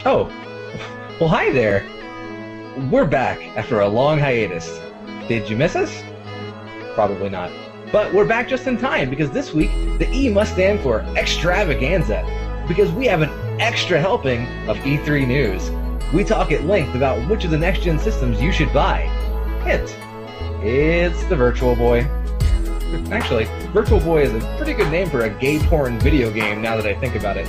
Oh, well, hi there. We're back after a long hiatus. Did you miss us? Probably not. But we're back just in time, because this week, the E must stand for extravaganza, because we have an extra helping of E3 news. We talk at length about which of the next-gen systems you should buy. Hint, it's the Virtual Boy. Actually, Virtual Boy is a pretty good name for a gay porn video game now that I think about it.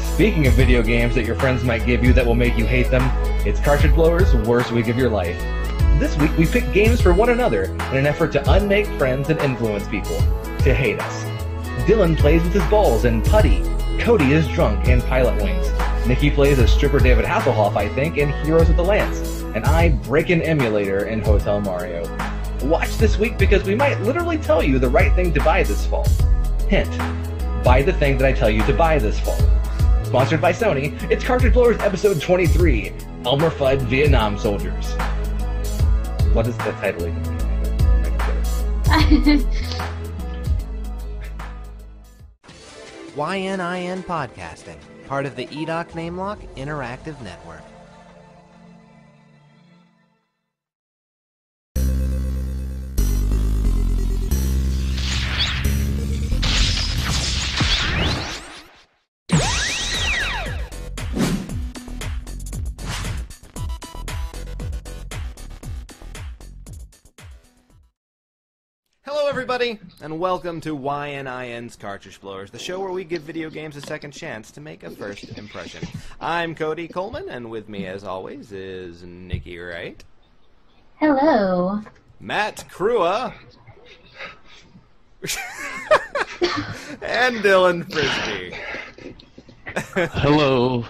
Speaking of video games that your friends might give you that will make you hate them, it's Cartridge Blower's worst week of your life. This week we pick games for one another in an effort to unmake friends and influence people to hate us. Dylan plays with his balls in Putty. Cody is drunk in Pilot Wings. Nikki plays as stripper David Hasselhoff, I think, in Heroes with the Lance. And I break an emulator in Hotel Mario. Watch this week because we might literally tell you the right thing to buy this fall. Hint, buy the thing that I tell you to buy this fall. Sponsored by Sony, it's Cartridge Blowers episode 23, Elmer Fudd Vietnam Soldiers. What is the title even? YNIN Podcasting, part of the EDOC NameLock Interactive Network. Hello everybody, and welcome to YNIN's Cartridge Blowers, the show where we give video games a second chance to make a first impression. I'm Cody Coleman, and with me as always is Nikki Wright. Hello. Matt Crua. And Dylan Frisbee. Hello.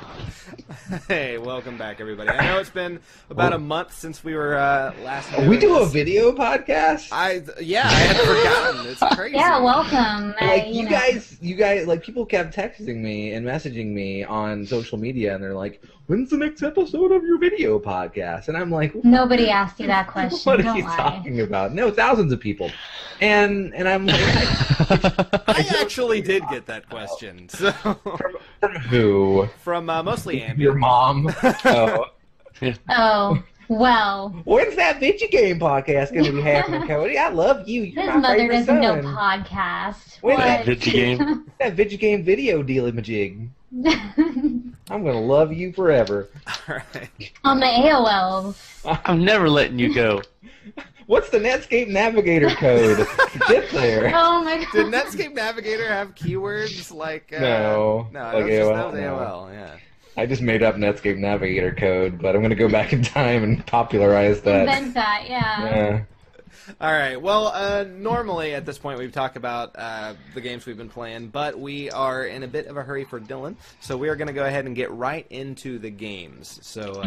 Hey, welcome back, everybody. I know it's been about a month since we were last. We do a video podcast? I had forgotten. It's crazy. Yeah, welcome. Like you guys, like people kept texting me and messaging me on social media, and they're like, "When's the next episode of your video podcast?" And I'm like, nobody asked you that question. What are Don't you lie. talking about? No, thousands of people. And I'm like, I actually did get that question. So from who? From mostly Andy. Your mom. Oh. Oh, well. When's that video game podcast going to be happening, Cody? I love you. You're His my mother favorite doesn't know son. podcast. When's What? that Video game? That video game video dealy-majig. I'm going to love you forever. All right. On the AOLs. I'm never letting you go. What's the Netscape Navigator code to get there? Oh my god. Did Netscape Navigator have keywords like? No. No, Like that was AOL, no. AOL. Yeah. I just made up Netscape Navigator code, but I'm going to go back in time and popularize that. Invent that, yeah. Yeah. All right. Well, normally at this point we've talked about the games we've been playing, but we are in a bit of a hurry for Dylan, so we are going to go ahead and get right into the games. So.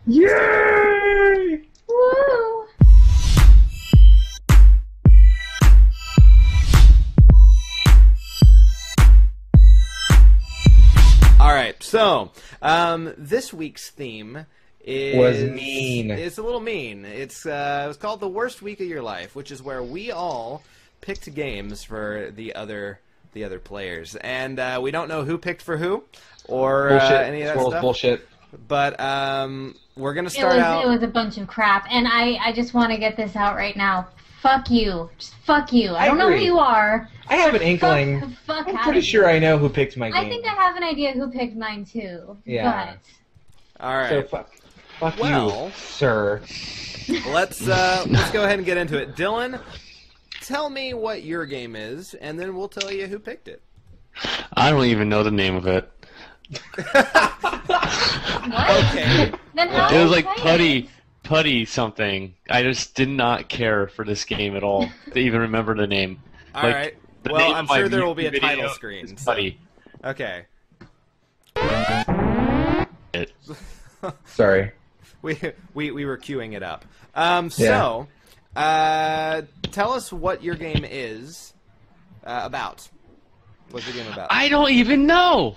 Yay! Woo! All right. So, this week's theme Was mean. It's a little mean. It was called the worst week of your life, which is where we all picked games for the other players, and we don't know who picked for who or any of that Squirrel's stuff. bullshit. But we're gonna start out. It was a bunch of crap, and I just want to get this out right now. Fuck you. Just fuck you. I don't know who agree. you are. I have an inkling. Fuck I'm outta pretty sure here. I know who picked my game. I think I have an idea who picked mine too. Yeah. All right. So fuck Well- you, sir. Let's go ahead and get into it. Dylan, tell me what your game is, and then we'll tell you who picked it. I don't even know the name of it. What? Okay. Then how It was do you like play Putty something. I just did not care for this game at all to even remember the name. All Like, right. the Well, name I'm of my sure there will be a video title screen. is so- Putty. Okay. It. Sorry. We were queuing it up. So, tell us what your game is about. What's the game about? I don't even know.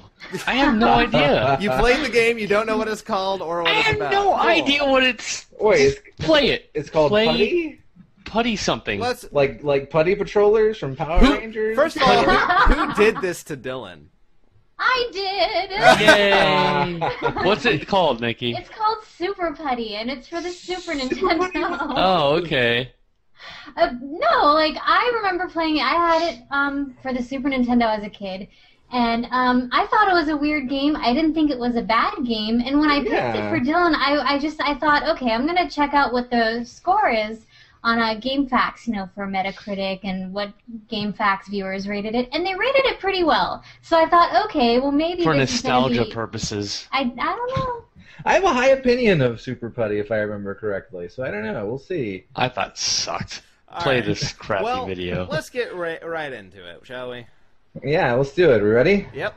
I have no idea. You played the game, you don't know what it's called or what I it's have about. no Cool. idea what it's. Wait, Play it. it's called Play Putty? Putty something. Let's Like Putty Patrollers from Power Who- Rangers? first of all, who did this to Dylan? I did! Yay! What's it called, Nikki? It's called Super Putty, and it's for the Super Nintendo. Oh, okay. No, like, I remember playing it. I had it for the Super Nintendo as a kid, and I thought it was a weird game. I didn't think it was a bad game, and when I picked it for Dylan, I thought, okay, I'm going to check out what the score is on GameFAQs, you know, for Metacritic and what GameFAQs viewers rated it, and they rated it pretty well. So I thought, okay, well maybe for this nostalgia is be... purposes. I don't know. I have a high opinion of Super Putty, if I remember correctly, so I don't know. We'll see. I thought it sucked. Play this crappy video. Let's get right into it, shall we? Yeah, let's do it. We ready? Yep.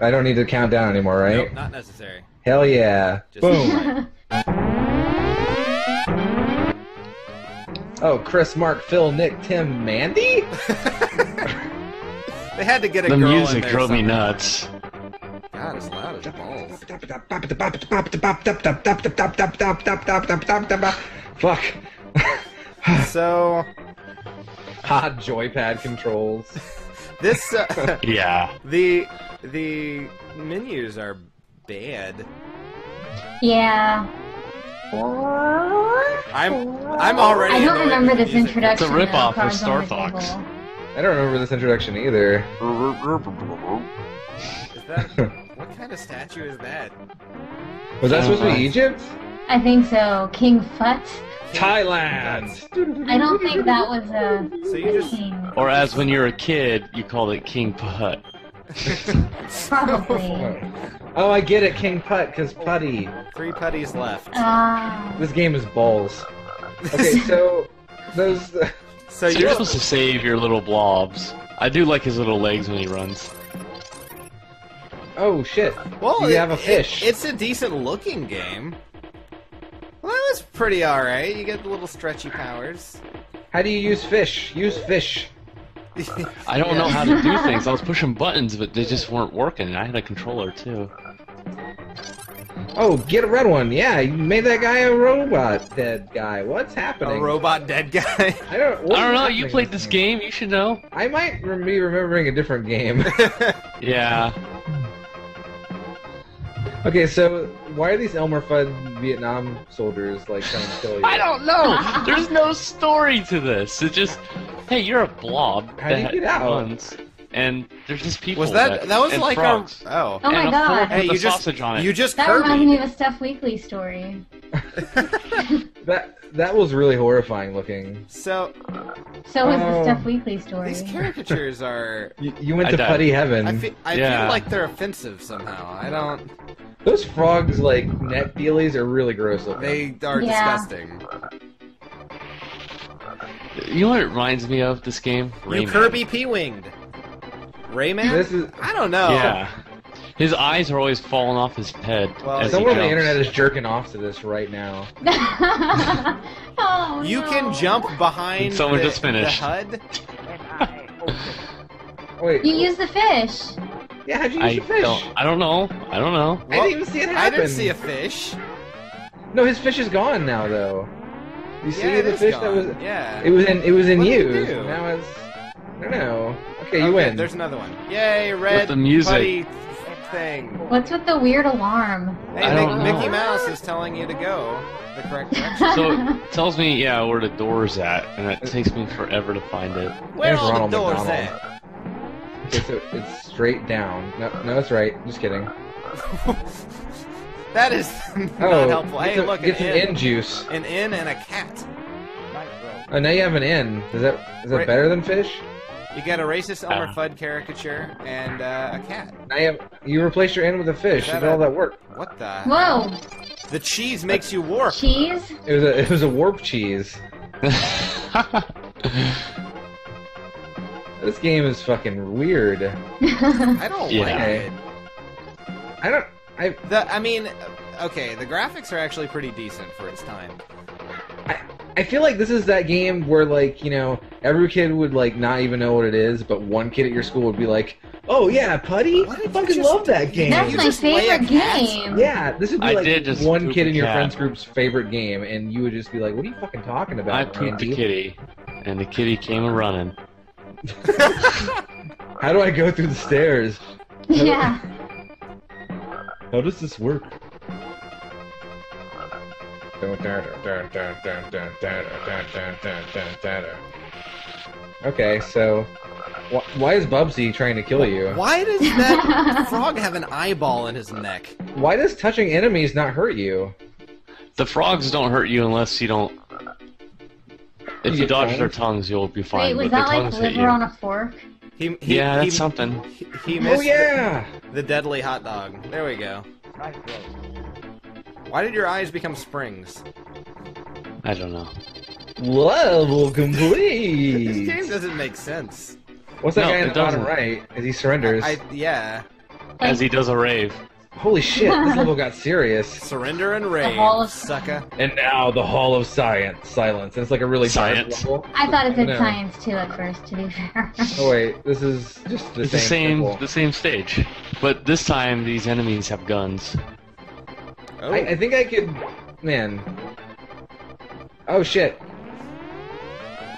I don't need to count down anymore, right? Nope, not necessary. Hell yeah. Just Boom. Oh, Chris, Mark, Phil, Nick, Tim, Mandy? They had to get a the girl music in there drove me somehow. nuts. God, it's loud as balls. Fuck. So, Hot joypad controls. this Yeah. the menus are bad. Yeah. I'm already. I don't annoyed remember with the this music. introduction. It's a ripoff of Cards Star on the Fox. Table. I don't remember this introduction either. Is that what kind of statue is that? Was that supposed to be Egypt? I think so. King Fudd. Thailand! I don't think that was a So you just king. Or as when you're a kid, you called it King Putt. Probably. Oh, I get it, King Putt, because Putty. 3 putties left. This game is balls. Okay, so those. So So you're supposed to save your little blobs. I do like his little legs when he runs. Oh shit! well, you have a fish. It's a decent looking game. Well, that was pretty alright. You get the little stretchy powers. How do you use fish? Use fish. I don't know how to do things. I was pushing buttons, but they just weren't working. I had a controller too. Oh, get a red one. Yeah, you made that guy a robot dead guy. What's happening? A robot dead guy. I don't know. You played this game. You should know. I might be remembering a different game. Yeah. Okay, so why are these Elmer Fudd Vietnam soldiers like trying to kill you? I don't know. There's no story to this. It's just, hey, you're a blob How do you that get out? runs, and there's just people. Was that was and like frogs. Oh. Oh my and a god. fork Hey, with you a just sausage on it. you just That reminds me Kirby. of a Stuff Weekly story. That was really horrifying looking. So So was the Oh. Stuff Weekly story. these caricatures are. You went I to died. Putty Heaven. I feel Yeah. like they're offensive somehow. I don't. Those frogs like neck dealies are really gross looking. They are Yeah. disgusting. You know what it reminds me of? This game. You Rayman. Kirby P-winged. Rayman? This is I don't know. Yeah. His eyes are always falling off his head. Well, as he someone on the jumps. internet is jerking off to this right now. Oh, You no. can jump behind Someone the, just finished. the HUD. Wait. You use the fish. Yeah, how'd you use the fish? I don't know. I don't know. I didn't even see it happen. I didn't see a fish. No, his fish is gone now, though. You see Yeah, it the is fish gone. that was? Yeah. It was in What did it use. do? Now it's. I don't know. Okay, you Okay, win. There's another one. Yay, red the music. putty thing. What's with the weird alarm? Hey, I don't know. Mickey Mouse is telling you to go the correct direction. So it tells me, yeah, where the door's at, and it takes me forever to find it. Where There's are all Ronald the doors McDonald. at? Okay, so it's straight down. No, it's right. Just kidding. That is not Oh, helpful. Hey, look, get some an in juice. An inn and a cat. Oh, now you have an in. Is that Right. better than fish? You got a racist Elmer Ah. Fudd caricature and a cat. Now you replaced your in with a fish. Is that Did all a- that work? What the? Whoa. The cheese makes you warp. Cheese? It was a warp cheese. This game is fucking weird. I don't Yeah. like it. I mean, okay, the graphics are actually pretty decent for its time. I feel like this is that game where, like, you know, every kid would, like, not even know what it is, but one kid at your school would be like, oh, yeah, Putty? What I did you fucking just love that do? game. That's You my just play a favorite cat? game. Yeah, this would be I like did just one poop kid a in your cat. friend's group's favorite game, and you would just be like, what are you fucking talking about, I pooped Randy? a kitty, and the kitty came a running. How do I go through the stairs? Yeah. How does this work? Okay, so why is Bubsy trying to kill you? Why does that frog have an eyeball in his neck? Why does touching enemies not hurt you? The frogs don't hurt you unless you don't. If you dodge their tongues, you'll be fine. Wait, was but that their like tongues hit liver you. on a fork? Yeah, that's something. He missed Oh yeah! the deadly hot dog. There we go. Why did your eyes become springs? I don't know. Level This complete! game doesn't make sense. What's that No, guy in it the bottom doesn't. right as he surrenders? Yeah. As he does a rave. Holy shit, this level got serious. Surrender and rage, Hall of- sucker. And now the Hall of Silence. And it's like a really dark Science. level. I thought it said No. science too at first, to be fair. Oh wait, this is just the It's same circle. the same stage, but this time these enemies have guns. Oh, I think I could... Man. Oh shit.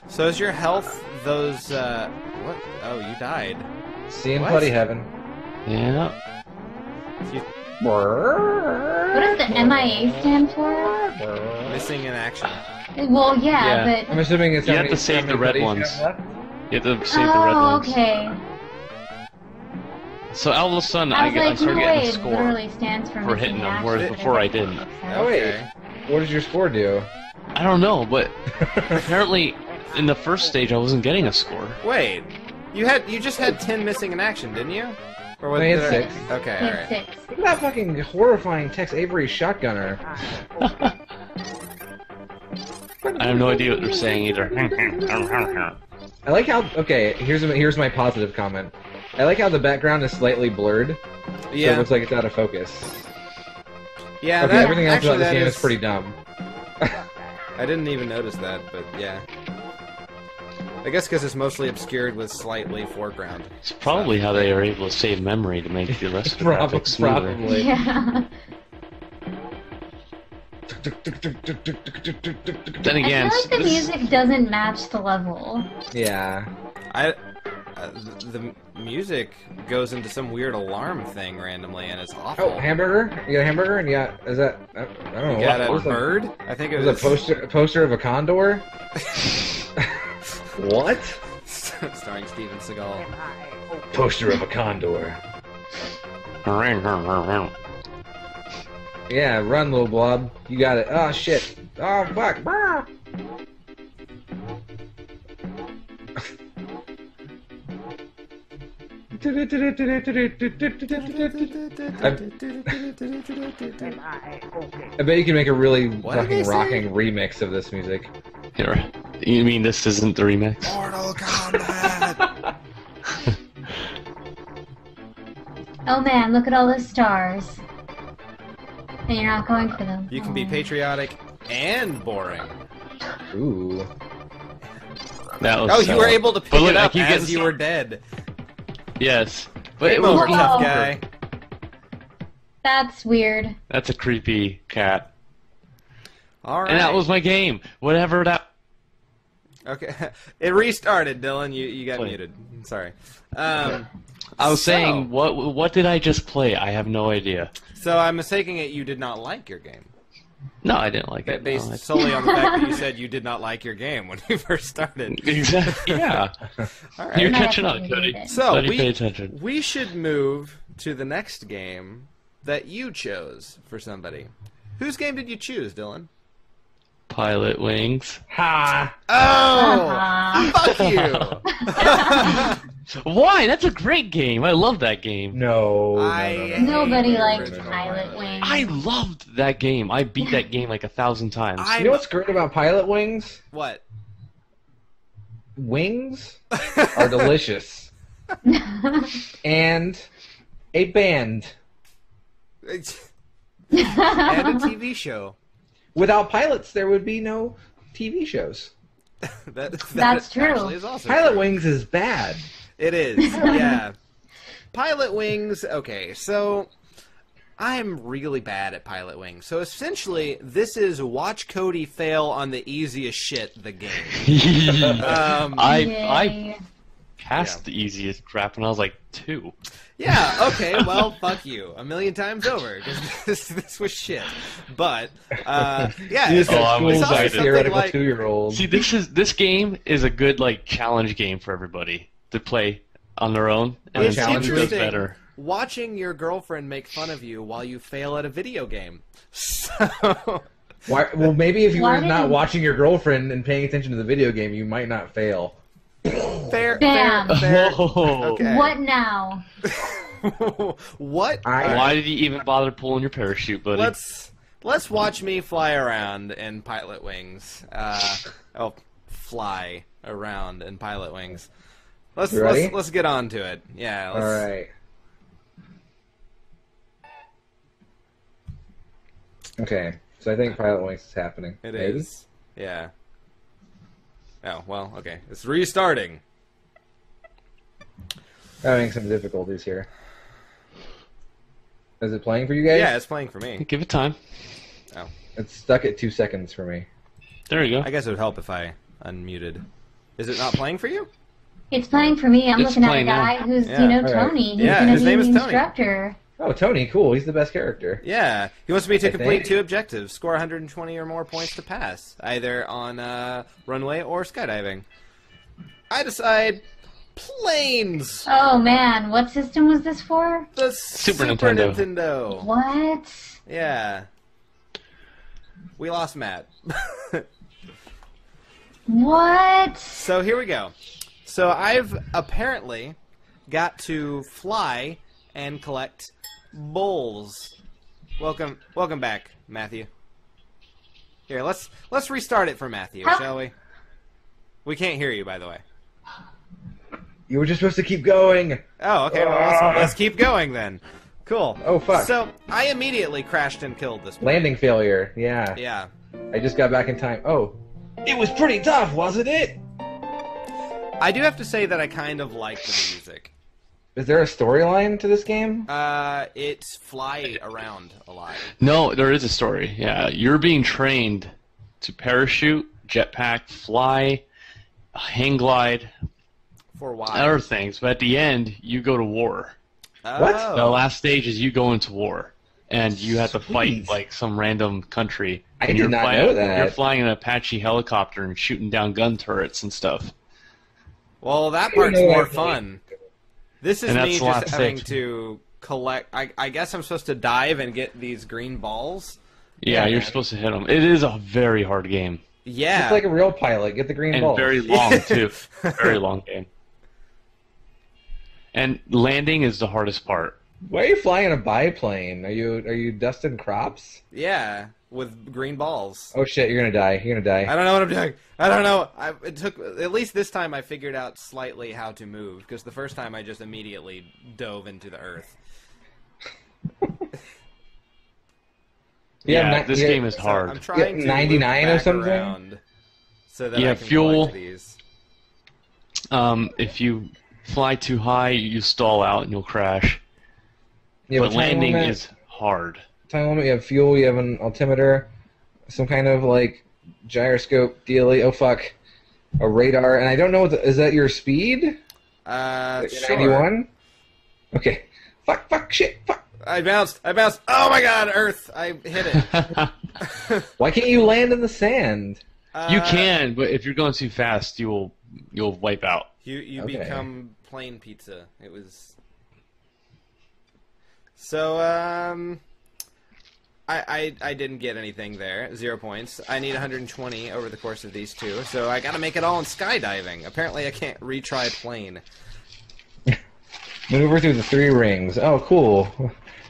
so is your health those, what? Oh, you died. See you in What? Putty Heaven. Yeah. What does the MIA stand for? Missing in action. Well, yeah, Yeah. I'm but... assuming it's You how have many- to save how many the red putties you ones. have left? You have to save the red Oh, ones. okay. So all of a sudden I I, was get, I like, start no getting way, a it score literally stands for for missing hitting them, action, whereas but before I didn't didn't. make sense. Oh wait, Okay. what does your score do? I don't know, but apparently in the first stage I wasn't getting a score. Wait, you just had 10 missing in action, didn't you? Or what? I had did 6. Okay, Hit alright. 6. Look at that fucking horrifying Tex Avery shotgunner. I have no idea what they're saying either. I like how... Okay, here's my positive comment. I like how the background is slightly blurred, so it Yeah, looks like it's out of focus. yeah. Okay, That, everything else actually, about this that game is pretty dumb. I didn't even notice that, but yeah. I guess because it's mostly obscured with slightly foreground. It's probably how they are able to save memory to make the rest of the graphics smoother. Probably. Yeah. Then again, I feel like the music doesn't match the level. Yeah. The music goes into some weird alarm thing randomly, and it's awful. Oh, hamburger? You got a hamburger and you got... Is that... I don't know. You got what a was that? bird? I think it Was was a poster of a condor? What? starring Steven Seagal. Poster of a condor. Yeah, run, little blob. You got it. Oh, shit. Oh, fuck. Brr. I bet you can make a really What did they fucking say? rocking remix of this music. Here, you mean this isn't the remix? Mortal Kombat! Oh man, look at all those stars. And you're not going for them. You can be Oh. patriotic and boring. Ooh. That was Oh, you were able to pick But look, it I up keep as getting you were dead. Yes, but it Game was over, Whoa. tough guy. That's weird. That's a creepy cat. Alright. And that was my game. Whatever that. Okay. It restarted, Dylan. You got Wait. muted. Sorry. I was saying, what did I just play? I have no idea. So I'm mistaking it you did not like your game. No, I didn't like it. Based No, solely on the fact that you said you did not like your game when you first started. Exactly. Yeah. Alright. You're Might have catching to on, redo Cody. it. So Glad you pay attention. we should move to the next game that you chose for somebody. Whose game did you choose, Dylan? Pilot Wings. Ha! Oh! Uh-huh. Fuck you! Why? That's a great game. I love that game. No. I- Nobody the liked original Pilot one. Wings. I loved that game. I beat that game like 1,000 times. You know what's great about Pilot Wings? What? Wings are delicious. And a band. And a TV show. Without pilots, there would be no TV shows. That's true. actually is also Pilot true. Wings is bad. It is, yeah. Pilot Wings, okay, so I'm really bad at Pilot Wings. So essentially, this is watch Cody fail on the easiest shit, the game. I Yay. past the easiest crap when I was like 2. Yeah, okay, well, fuck you. A million times over, because this was shit. But, yeah, it's I'm excited. Theoretical like... 2-year-old. See, this game is a good like challenge game for everybody to play on their own, and It's it seems interesting better. watching your girlfriend make fun of you while you fail at a video game. So... Why, well, maybe if you Why were not didn't- watching your girlfriend and paying attention to the video game, you might not fail. Fair, Bam. fair. Whoa. Okay. What now? What? Why did you even bother pulling your parachute, buddy? Let's watch me fly around in pilot wings. Fly around in pilot wings. You ready? Let's get on to it. Yeah. All right. Okay, so I think Pilot Wings is happening. It Maybe? is. Yeah. Oh, well, okay. It's restarting. Having some difficulties here. Is it playing for you guys? Yeah, it's playing for me. Give it time. Oh. It's stuck at 2 seconds for me. There you go. I guess it would help if I unmuted. Is it not playing for you? It's playing for me. I'm It's looking at a playing now. guy who's, Yeah. you know, All right. Tony. He's Yeah, going his to name be is the Tony. instructor. Oh, Tony, cool. He's the best character. Yeah. He wants me to I complete think. 2 objectives. Score 120 or more points to pass. Either on runway or skydiving. I decide planes. Oh, man. What system was this for? The Super Nintendo. Nintendo. What? Yeah. We lost Matt. What? So here we go. So I've apparently got to fly and collect bowls. Welcome back, Matthew. Here, let's restart it for Matthew, shall we? We can't hear you, by the way. You were just supposed to keep going. Oh, okay. Well, let's keep going then. Cool. Oh, fuck. So I immediately crashed and killed this. Landing failure. Yeah. Yeah. I just got back in time. Oh. It was pretty tough, wasn't it? I do have to say that I kind of like the music. Is there a storyline to this game? It's fly around a lot. No, there is a story. Yeah, you're being trained to parachute, jetpack, fly, hang glide, For a while. other things. But at the end, you go to war. What? Oh. The last stage is you go into war, and you have to fight Jeez. like some random country. I And did you're not flying, know that. You're flying an Apache helicopter and shooting down gun turrets and stuff. Well, that didn't part's know more that. fun. This is And that's me the just last having stage. to collect. I guess I'm supposed to dive and get these green balls. Yeah, Yeah, you're man. supposed to hit them. It is a very hard game. Yeah. It's like a real pilot. Get the green And ball. very long, too. Very long game. And landing is the hardest part. Why are you flying a biplane? Are you dusting crops? Yeah, with green balls. Oh shit, you're gonna die. You're gonna die. I don't know what I'm doing. I don't know. It took at least this time I figured out slightly how to move because the first time I just immediately dove into the earth. Yeah, ni- this yeah, game is So hard. I'm trying to 99 loop or back something? around so that You I have can fuel. collect these. If you fly too high, you stall out and you'll crash. You have But a time landing limit, is hard. time limit. You have fuel. You have an altimeter, some kind of like gyroscope dealy. Oh fuck, a radar. And I don't know what is that your speed? Sure. 91. Okay. Fuck. Shit. Fuck. I bounced. Oh my god, Earth! I hit it. Why can't you land in the sand? You can, but if you're going too fast, you'll wipe out. You Okay. become plain pizza. It was. So I didn't get anything there. 0 points. I need 120 over the course of these two, so I gotta make it all in skydiving. Apparently, I can't retry plane. Maneuver through the 3 rings. Oh, cool.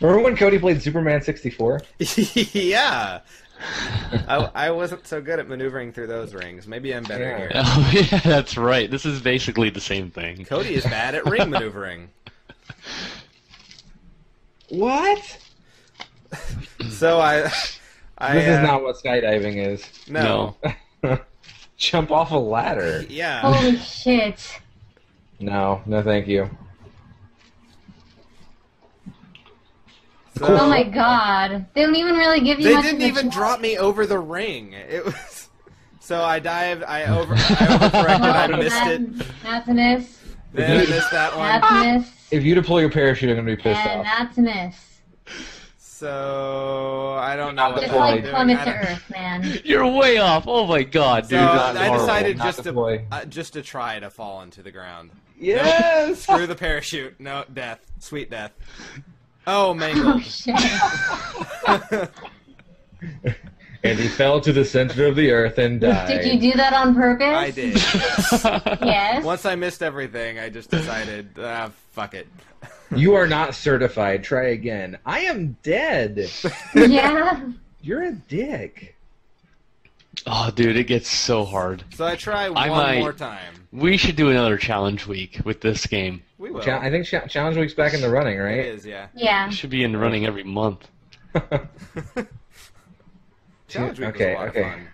Remember when Cody played Superman 64? Yeah. I wasn't so good at maneuvering through those rings. Maybe I'm better Yeah. here. Oh, yeah, that's right. This is basically the same thing. Cody is bad at ring maneuvering. What? So This is not what skydiving is. no. Jump off a ladder. Yeah. Holy shit. No, thank you. So, Oh my god. They don't even really give you They much didn't of a even choice. drop me over the ring. It was so I dived. I overcorrected. I missed it. That's a miss. Then I missed that one. That's a miss. If you deploy your parachute, I'm gonna be pissed And off. that's a miss. So I don't know what Just I'm like doing. plummet I to don't- Earth, man. You're way off. Oh my god, dude. So that's I horrible. decided Not deploy. just to try to fall into the ground. Yes. Screw the parachute. No, death. Sweet death. Oh, Oh, mangled. shit. And he fell to the center of the earth and died. Did you do that on purpose? I did. Yes. Once I missed everything, I just decided, fuck it. You are not certified. Try again. I am dead. Yeah. You're a dick. Oh, dude, it gets so hard. So I try I one might- more time. We should do another challenge week with this game. We will. I think Challenge Week's back in the running, It right? is, yeah. Yeah. It should be in the running every month. Challenge Week Okay, was a lot okay. of fun.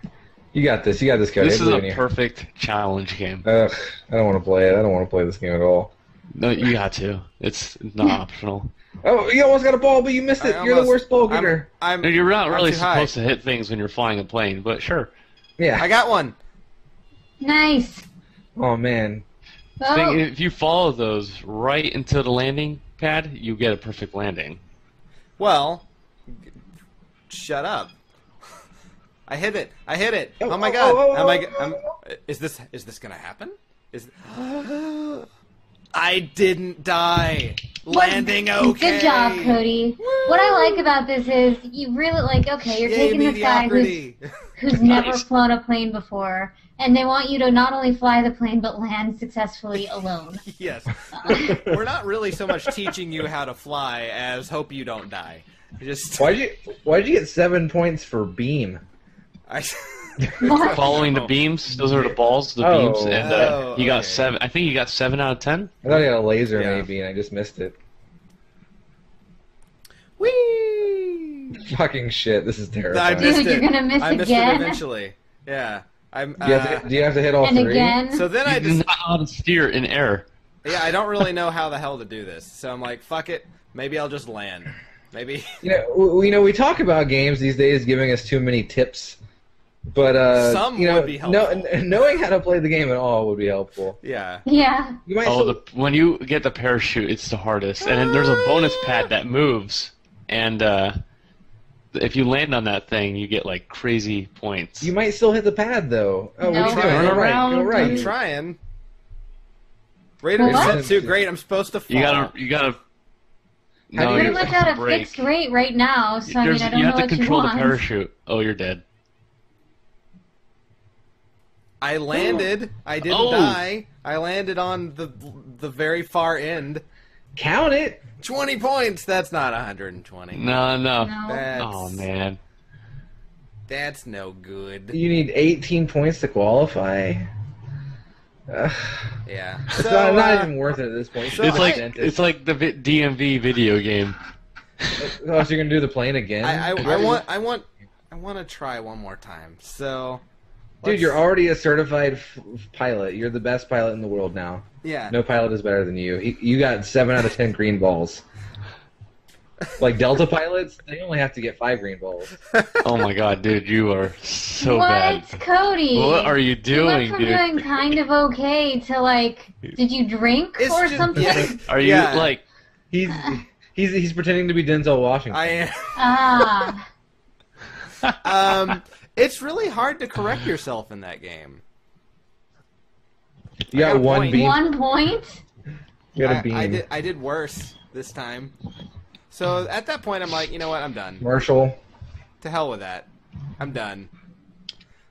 You got this. You got this, Cody. This I is believe in a you. perfect challenge game. Ugh, I don't want to play it. I don't want to play this game at all. No, you got to. It's not optional. Oh, you almost got a ball, but you missed it. I You're the almost- worst ball getter. I'm No, you're not I'm really too high. supposed to hit things when you're flying a plane, but sure. Yeah. I got one. Nice. Oh man. Oh, If you follow those right into the landing pad, you get a perfect landing. Well, shut up. I hit it. I hit it. Oh, Oh my oh, god. oh, Am I? oh, Is this gonna happen? Is I didn't die. Landing okay. good job, Cody. What I like about this is you really okay. You're Yay, taking this guy mediocrity. who's never Nice. flown a plane before, and they want you to not only fly the plane but land successfully alone. Yes. We're not really so much teaching you how to fly as hope you don't die. Just Why'd you get 7 points for beam? I, What? Following the Oh. beams, those are the balls, the Oh. beams, and Oh, you got okay. 7. I think you got 7 out of 10. I thought you had a laser Yeah. maybe, and I just missed it. Whee! Fucking shit, this is I terrifying. Dude, missed it. you're gonna miss I missed again? it eventually. Yeah. I'm. Do you have to hit all And three? again. So then I You do just not know how to steer in air. yeah I don't really know how the hell to do this. So I'm like fuck it. Maybe I'll just land. Maybe. We talk about games these days giving us too many tips, but Some you know, would be helpful. knowing how to play the game at all would be helpful. Yeah. Yeah. You might Oh, still, when you get the parachute, it's the hardest. And then there's a bonus pad that moves, and if you land on that thing, you get like crazy points. you might still hit the pad though. Oh, No. what are you doing? Turn Go right, around. go right. I'm trying. Radar What? is set too great. I'm supposed to fall. You gotta. How do No, you- you're Pretty much at a break. fixed rate right now, so I mean, There's- I don't you know have to what you control the want. parachute. Oh, you're dead. I landed. I didn't Oh. die. I landed on the very far end. Count it. 20 points. That's not 120. No. No. That's, Oh man. That's no good. You need 18 points to qualify. Ugh. Yeah. It's So, not even worth it at this point. so It's like Dentist. it's like the DMV video game. Oh, so you're gonna do the plane again? I want to try one more time. So. Dude, let's- you're already a certified pilot. You're the best pilot in the world now. Yeah. No pilot is better than you. You got 7 out of 10 green balls. Like Delta pilots, they only have to get 5 green balls. Oh my god, dude, you are so what, bad. Cody? What are you You went doing, from dude? doing kind of okay to did you drink It's or just- something? yeah. Are you Yeah. like? He's pretending to be Denzel Washington. I am. Ah, It's really hard to correct yourself in that game. You I got got a one point. beam. 1 point. You got a beam. I did worse this time. So at that point, I'm like, you know what? I'm done. Marshall. To hell with that. I'm done.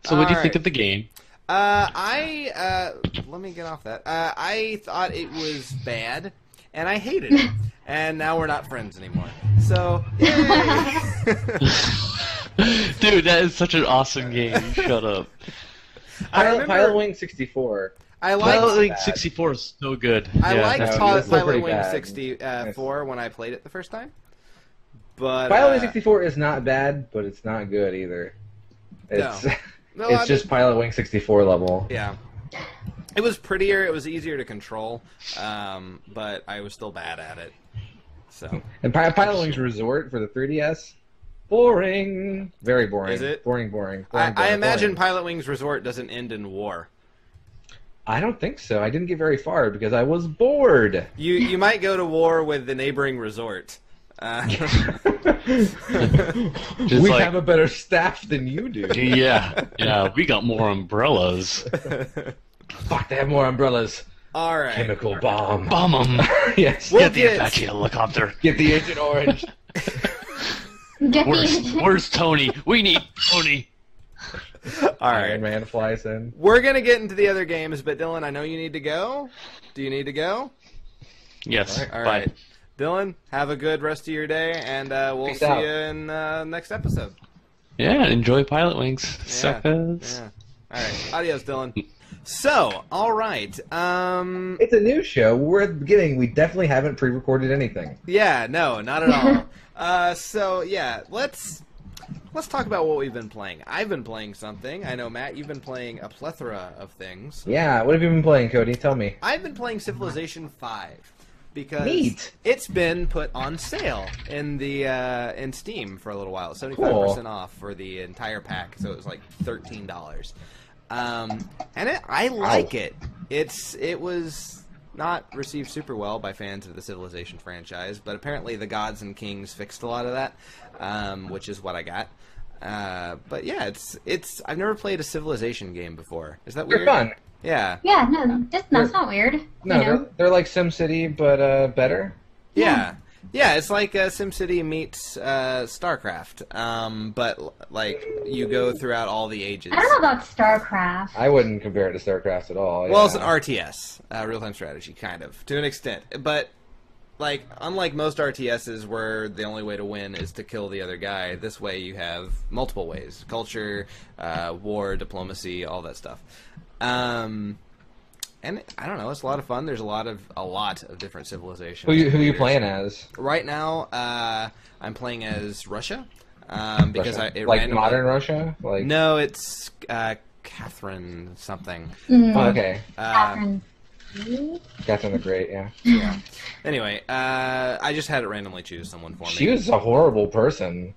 So, what do you All think right. of the game? Let me get off that. I thought it was bad, and I hated it. And now we're not friends anymore. So, yay! Dude, that is such an awesome game. Shut up. I Pilot remember Wing 64. I Pilot liked League 64 is so good. I Yeah, liked that's- that's still Pilot pretty Wing bad. 64 when I played it the first time. But Pilot Wing 64 is not bad, but it's not good either. It's no, it's I just Pilot Wing 64 level. yeah. It was prettier. It was easier to control, but I was still bad at it. So And Pilot Wings Resort for the 3DS. Boring. Very boring. Is it? Boring. I imagine Pilot Wings Resort doesn't end in war. I don't think so. I didn't get very far because I was bored. You might go to war with the neighboring resort. We have a better staff than you do. Yeah, we got more umbrellas. Fuck, they have more umbrellas. All right. Chemical bomb. Bomb them. Yes. Get the Apache helicopter. Get the Agent Orange. Where's Tony? We need Tony. All right. Iron Man flies in. We're going to get into the other games, but Dylan, I know you need to go. Do you need to go? Yes. All right. Dylan, have a good rest of your day, and we'll Peace see out. you in next episode. Yeah, enjoy Pilot Wings, suckers. Yeah. All right. Adios, Dylan. So, all right. It's a new show. We're at the beginning. We definitely haven't pre-recorded anything. Yeah, no, not at all. So, yeah, let's talk about what we've been playing. I've been playing something. I know, Matt, you've been playing a plethora of things. Yeah, what have you been playing, Cody? Tell me. I've been playing Civilization 5 because Neat. it's been put on sale in the in Steam for a little while. 75% off for the entire pack, so it was like $13. And I like it. It was not received super well by fans of the Civilization franchise, but apparently the Gods and Kings fixed a lot of that, which is what I got. But yeah, it's I've never played a Civilization game before. Is that weird? They're fun. Yeah. Yeah, no, that's not weird. No, you know? they're like SimCity, but better. Yeah. Yeah, it's like SimCity meets StarCraft, but like you go throughout all the ages. I don't know about StarCraft. I wouldn't compare it to StarCraft at all. Well, yeah. it's an RTS, real-time strategy, kind of, to an extent. But like, unlike most RTSs where the only way to win is to kill the other guy, this way you have multiple ways: culture, war, diplomacy, all that stuff. And I don't know, it's a lot of fun. There's a lot of different civilizations. Who you playing as? Right now, I'm playing as Russia because Russia? it like randomly... modern Russia? Like No, it's Catherine something. Oh, okay. Catherine. Catherine the Great, yeah. Yeah. Anyway, I just had it randomly choose someone for me. She was a horrible person.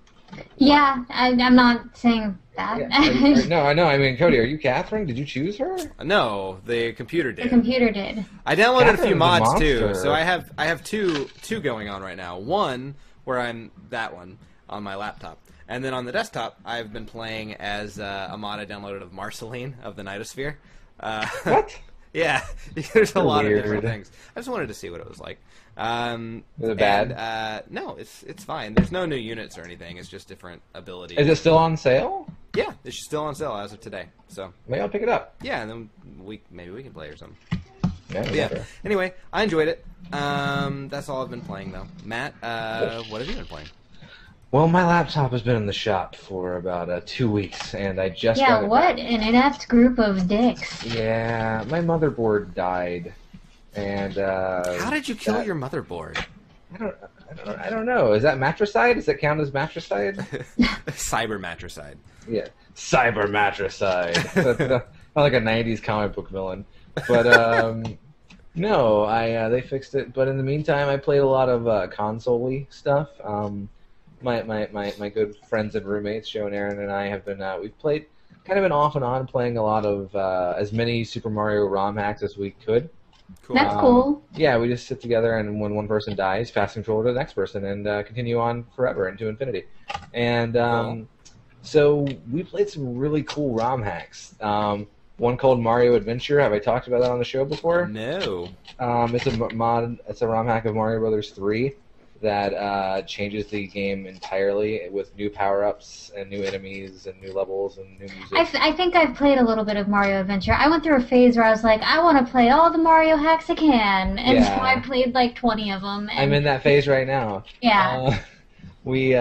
Yeah, I'm not saying that. Yeah. No, I know. I mean, Cody, are you Catherine? Did you choose her? No, the computer did. The computer did. I downloaded a few Catherine's a mods too, monster. so I have two going on right now. One where I'm that one on my laptop, and then on the desktop I've been playing as a mod I downloaded of Marceline of the Nightosphere. What? Yeah, there's a lot Weird. of different things. I just wanted to see what it was like. Is it bad? No, it's fine. There's no new units or anything. It's just different abilities. Is it still on sale? Yeah, it's still on sale as of today. So Maybe I'll pick it up. yeah, and then maybe we can play or something. Yeah. Yeah. Sure. Anyway, I enjoyed it. That's all I've been playing though. Matt, what have you been playing? Well, my laptop has been in the shop for about 2 weeks, and I just Yeah, got it what back. an inept group of dicks. Yeah, my motherboard died, and How did you kill that- your motherboard? I don't know. Is that matricide? Does it count as matricide? Cyber matricide. Yeah, cyber matricide. That's like a '90s comic book villain. But no, they fixed it. But in the meantime, I played a lot of console-y stuff. My good friends and roommates, Joe and Aaron, and I have been we've played kind of been off and on playing a lot of as many Super Mario ROM hacks as we could. Cool. That's cool. Yeah, we just sit together, and when one person dies, pass control to the next person, and continue on forever into infinity. And Cool. so we played some really cool ROM hacks. One called Mario Adventure. Have I talked about that on the show before? No. It's a mod. It's a ROM hack of Mario Brothers 3 that changes the game entirely with new power-ups and new enemies and new levels and new music. I think I've played a little bit of Mario Adventure. I went through a phase where I was like, I want to play all the Mario hacks I can. And Yeah. so I played like 20 of them. And I'm in that phase right now. Yeah. We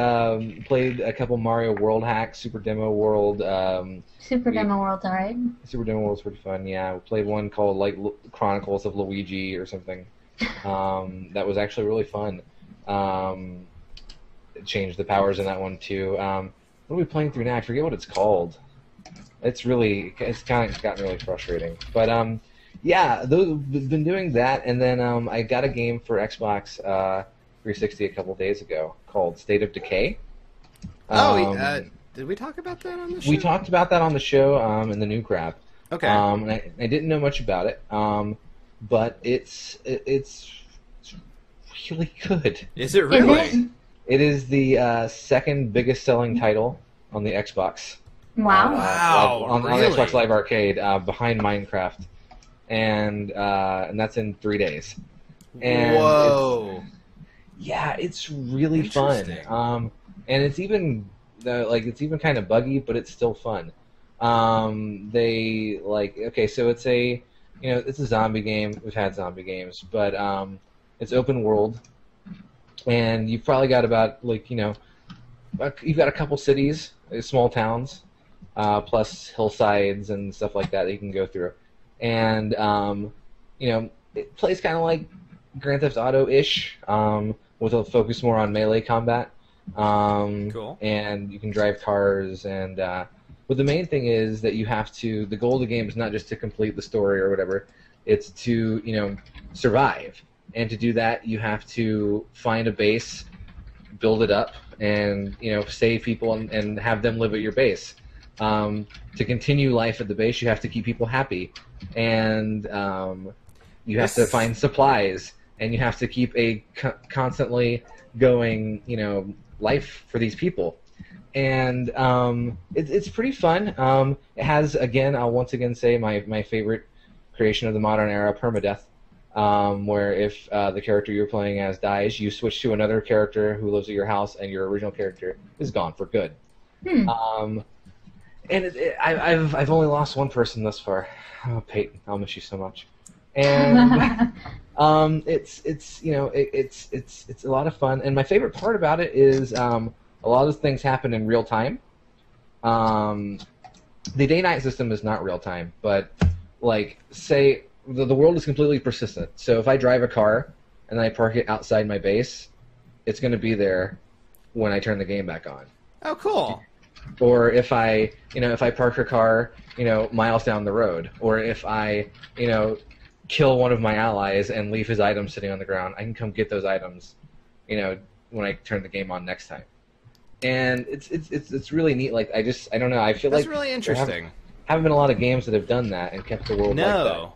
played a couple Mario World hacks, Super Demo World. Super Demo World's alright. Super Demo World's pretty fun, yeah. We played one called like Chronicles of Luigi or something. That was actually really fun. Changed the powers in that one too. What are we playing through now? I forget what it's called. It's kind of gotten really frustrating. But yeah, we've been doing that, and then I got a game for Xbox 360 a couple days ago called State of Decay. Did we talk about that on the show? We talked about that on the show in the new crap. Okay. And I didn't know much about it, but it's really good. Is it really? It is the second biggest selling title on the Xbox. Wow. Wow. On really? Xbox Live Arcade, behind Minecraft, and that's in 3 days. And Whoa. it's really fun. And it's even kind of buggy, but it's still fun. So it's a zombie game. We've had zombie games, but it's open world, and you've probably got about you've got a couple cities, small towns, plus hillsides and stuff like that you can go through, and it plays kind of like Grand Theft Auto-ish, with a focus more on melee combat. Cool. And you can drive cars, and but the main thing is that the goal of the game is not just to complete the story or whatever, it's to survive. And to do that, you have to find a base, build it up, and save people and have them live at your base. To continue life at the base, you have to keep people happy, and you have to find supplies, and you have to keep a constantly going life for these people. And it's pretty fun. It has, again, I'll once again say my favorite creation of the modern era, permadeath. Where if the character you're playing as dies, you switch to another character who lives at your house, and your original character is gone for good. And I've only lost one person thus far. Oh, Peyton, I'll miss you so much. And it's a lot of fun. And my favorite part about it is a lot of things happen in real time. The day-night system is not real time, but say. The world is completely persistent. So if I drive a car and then I park it outside my base, it's going to be there when I turn the game back on. Oh, cool. Or if I park a car, miles down the road, or if I, kill one of my allies and leave his items sitting on the ground, I can come get those items, when I turn the game on next time. And it's really neat. I don't know. I feel That's like really interesting. Haven't been a lot of games that have done that and kept the world like that.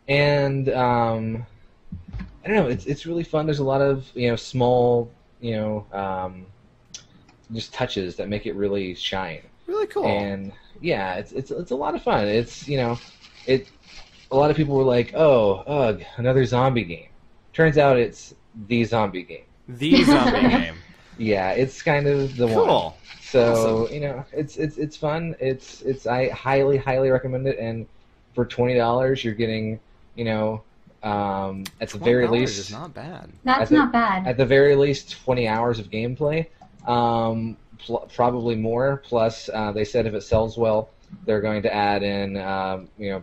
And I don't know. It's really fun. There's a lot of small just touches that make it really shine. Really cool. And yeah, it's a lot of fun. A lot of people were like, oh, ugh, another zombie game. Turns out it's the zombie game. The zombie game. Yeah, it's kind of the one. Cool. So awesome. it's fun. I highly recommend it. And for $20, you're getting at the very least, is not bad. That's not bad. At the very least, 20 hours of gameplay, probably more. Plus, they said if it sells well, they're going to add in,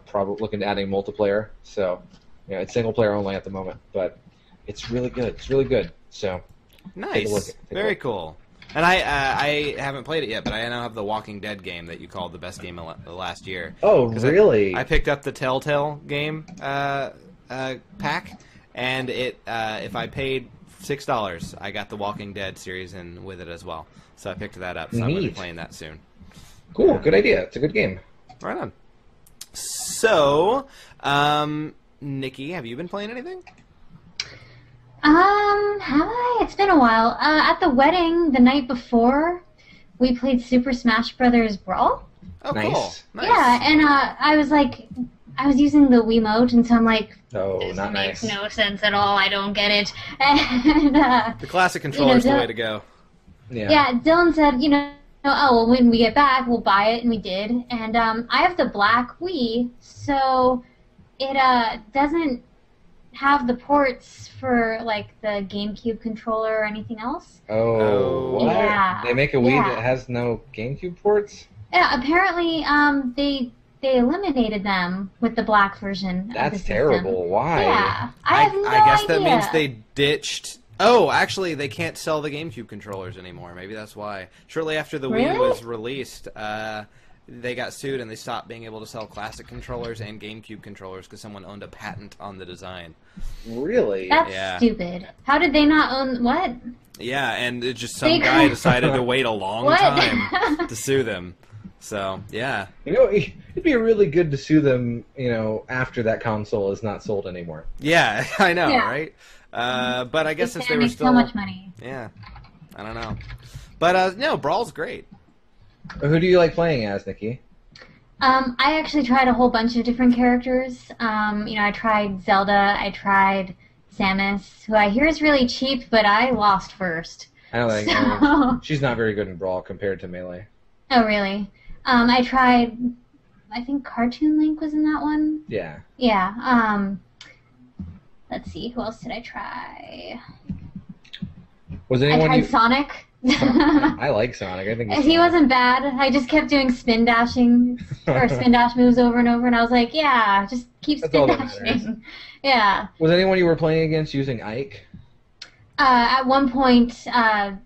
probably looking to adding multiplayer. So, it's single player only at the moment, but it's really good. It's really good. So, nice. Take a look. Very cool. And I haven't played it yet, but I now have the Walking Dead game that you called the best game of the last year. Oh, really? I picked up the Telltale game pack, and if I paid $6, I got the Walking Dead series in with it as well. So I picked that up. So I'm going to be playing that soon. Cool. Good idea. It's a good game. Right on. So, Nikki, have you been playing anything? Have I? It's been a while. At the wedding the night before, we played Super Smash Brothers Brawl. Oh, nice. Cool. Nice. Yeah, and I was using the Wiimote, and so I'm like, oh, this not makes nice. no sense at all. I don't get it. And the classic controller is the way to go. Yeah, Dylan said, oh, well, when we get back, we'll buy it, and we did. And I have the black Wii, so it doesn't have the ports for the GameCube controller or anything else. Oh, what? Yeah. They make a Wii that has no GameCube ports? Yeah, apparently they eliminated them with the black version. That's terrible. Why? Yeah, I have no I guess idea. that means they ditched. Oh, actually, they can't sell the GameCube controllers anymore. Maybe that's why. Shortly after the Wii was released, they got sued and they stopped being able to sell classic controllers and GameCube controllers because someone owned a patent on the design. Really? That's stupid. How did they not own what? Yeah, and it just some guy decided to wait a long time to sue them. So yeah, You know, it'd be really good to sue them. You know, after that console is not sold anymore. yeah, I know, Yeah. right? But I guess since they They were make still, so much money. yeah, I don't know. But no, Brawl's great. Who do you like playing as, Nikki? I actually tried a whole bunch of different characters. You know, I tried Zelda, I tried Samus, who I hear is really cheap, but I lost first. I don't think So- she's not very good in Brawl compared to Melee. Oh, really? I tried, I think Cartoon Link was in that one. Yeah. Yeah. Let's see, who else did I try? Was I anyone tried you? Sonic. I like Sonic. I think He wasn't bad. I just kept doing spin dashing or spin dash moves over and over, and I was like, yeah, just keep That's spin all that matters. dashing. Yeah. Was anyone you were playing against using Ike? At one point, Matt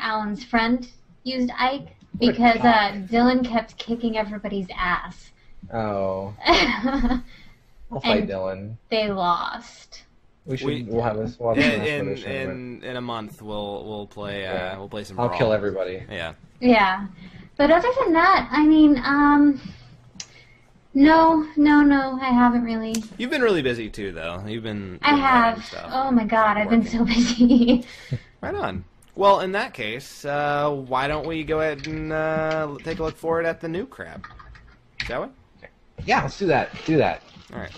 Allen's friend used Ike What a because cock. Dylan kept kicking everybody's ass. Oh, I'll fight And- Dylan. They lost. We'll have a In tournament. in a month, we'll play Yeah. we'll play some. I'll Brawl. kill everybody. Yeah. Yeah. But other than that, I mean, no, I haven't really. You've been really busy too, though. You've been. I doing writing have. Stuff. Oh my god, I've been Working. so busy. Right on. Well, in that case, why don't we go ahead and take a look forward at the new crab? Shall we? Yeah, let's do that. Do that. All right.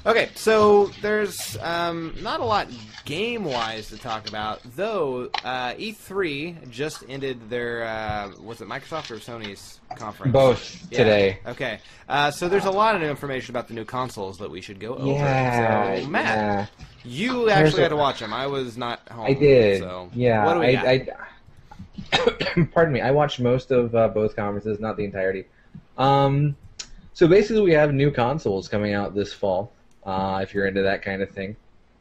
Okay, so there's not a lot game-wise to talk about, though E3 just ended their, was it Microsoft or Sony's conference? Both Yeah. today. Okay, so there's a lot of new information about the new consoles that we should go over. Yeah. So, Matt, yeah. you There's actually a- had to watch them. I was not home. I did. So Yeah. What do we got? Pardon me. I watched most of both conferences, not the entirety. So basically, we have new consoles coming out this fall. If you're into that kind of thing.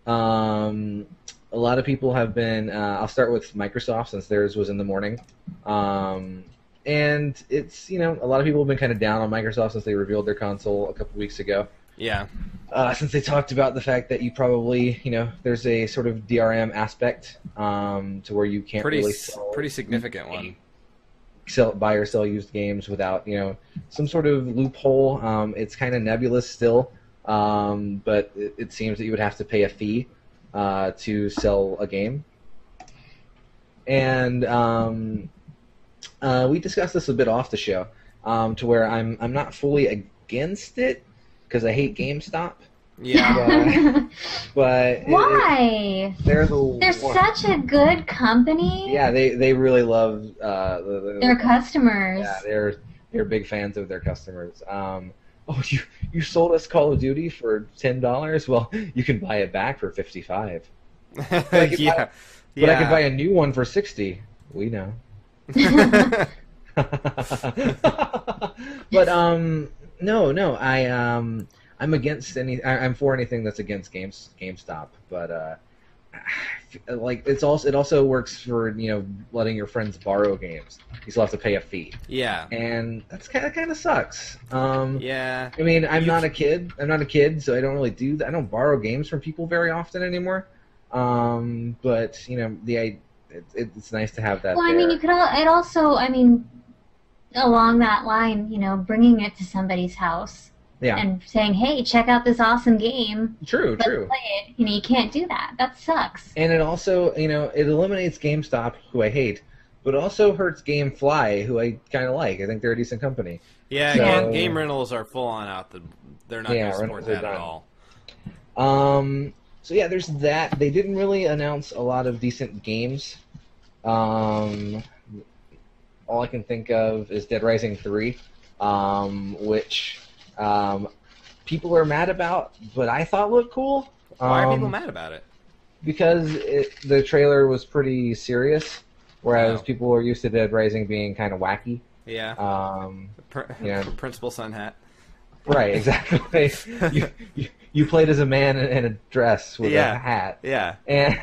A lot of people have been. I'll start with Microsoft since theirs was in the morning. And it's, you know, a lot of people have been kind of down on Microsoft since they revealed their console a couple weeks ago. Yeah. Since they talked about the fact that you probably, you know, there's a sort of DRM aspect to where you can't really Pretty significant one. buy or sell used games without, you know, some sort of loophole. It's kind of nebulous still, but it seems that you would have to pay a fee to sell a game. And we discussed this a bit off the show, to where I'm not fully against it because I hate GameStop. Yeah. But Why? they're the They're such a good company. yeah, they really love Their customers. Yeah, they're big fans of their customers. Oh, you sold us Call of Duty for $10? Well, you can buy it back for $55. Yeah. But I could buy a new one for $60. We know. But no, I'm against I'm for anything that's against GameStop. But like it also works for, you know, letting your friends borrow games. You still have to pay a fee. Yeah. And that's kind of sucks. Yeah. I mean, I'm not a kid, so I don't really do that. I don't borrow games from people very often anymore. But you know, it's nice to have that. Well, I mean, you could it also, I mean, along that line, you know, bringing it to somebody's house Yeah. and saying, "Hey, check out this awesome game. True. Let's play it." You know, you can't do that. That sucks. And it also, you know, it eliminates GameStop, who I hate, but also hurts GameFly, who I kind of like. I think they're a decent company. Yeah, So- game rentals are full on out. They're not going to support rentals are that at done. all. So yeah, there's that. They didn't really announce a lot of decent games. All I can think of is Dead Rising 3, which people are mad about, but I thought looked cool. Why are people mad about it? Because the trailer was pretty serious, whereas Oh. people are used to Dead Rising being kind of wacky. Yeah. Yeah. Principal Sun hat. Right, exactly. you played as a man in a dress with Yeah. a hat. Yeah. And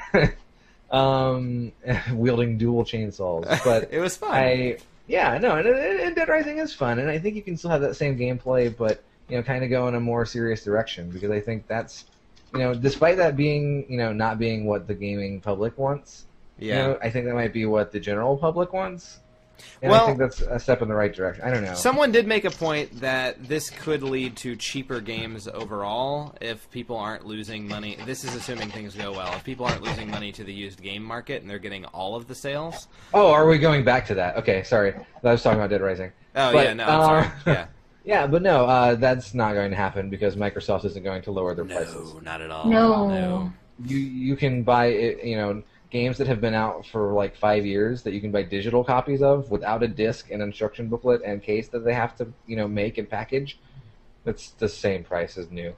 wielding dual chainsaws. But It was fun. and Dead Rising is fun, and I think you can still have that same gameplay, but, you know, kind of go in a more serious direction, because I think that's despite that being, not being what the gaming public wants, I think that might be what the general public wants. And I think that's a step in the right direction. I don't know. Someone did make a point that this could lead to cheaper games overall if people aren't losing money. This is assuming things go well. If people aren't losing money to the used game market and they're getting all of the sales. Oh, are we going back to that? Okay, sorry. I was talking about Dead Rising. Oh, yeah, no, I'm sorry. Yeah. Yeah, but no, that's not going to happen because Microsoft isn't going to lower their prices. No, not at all. No. You can buy it, games that have been out for like 5 years that you can buy digital copies of without a disc and instruction booklet and case that they have to make and package. It's the same price as new.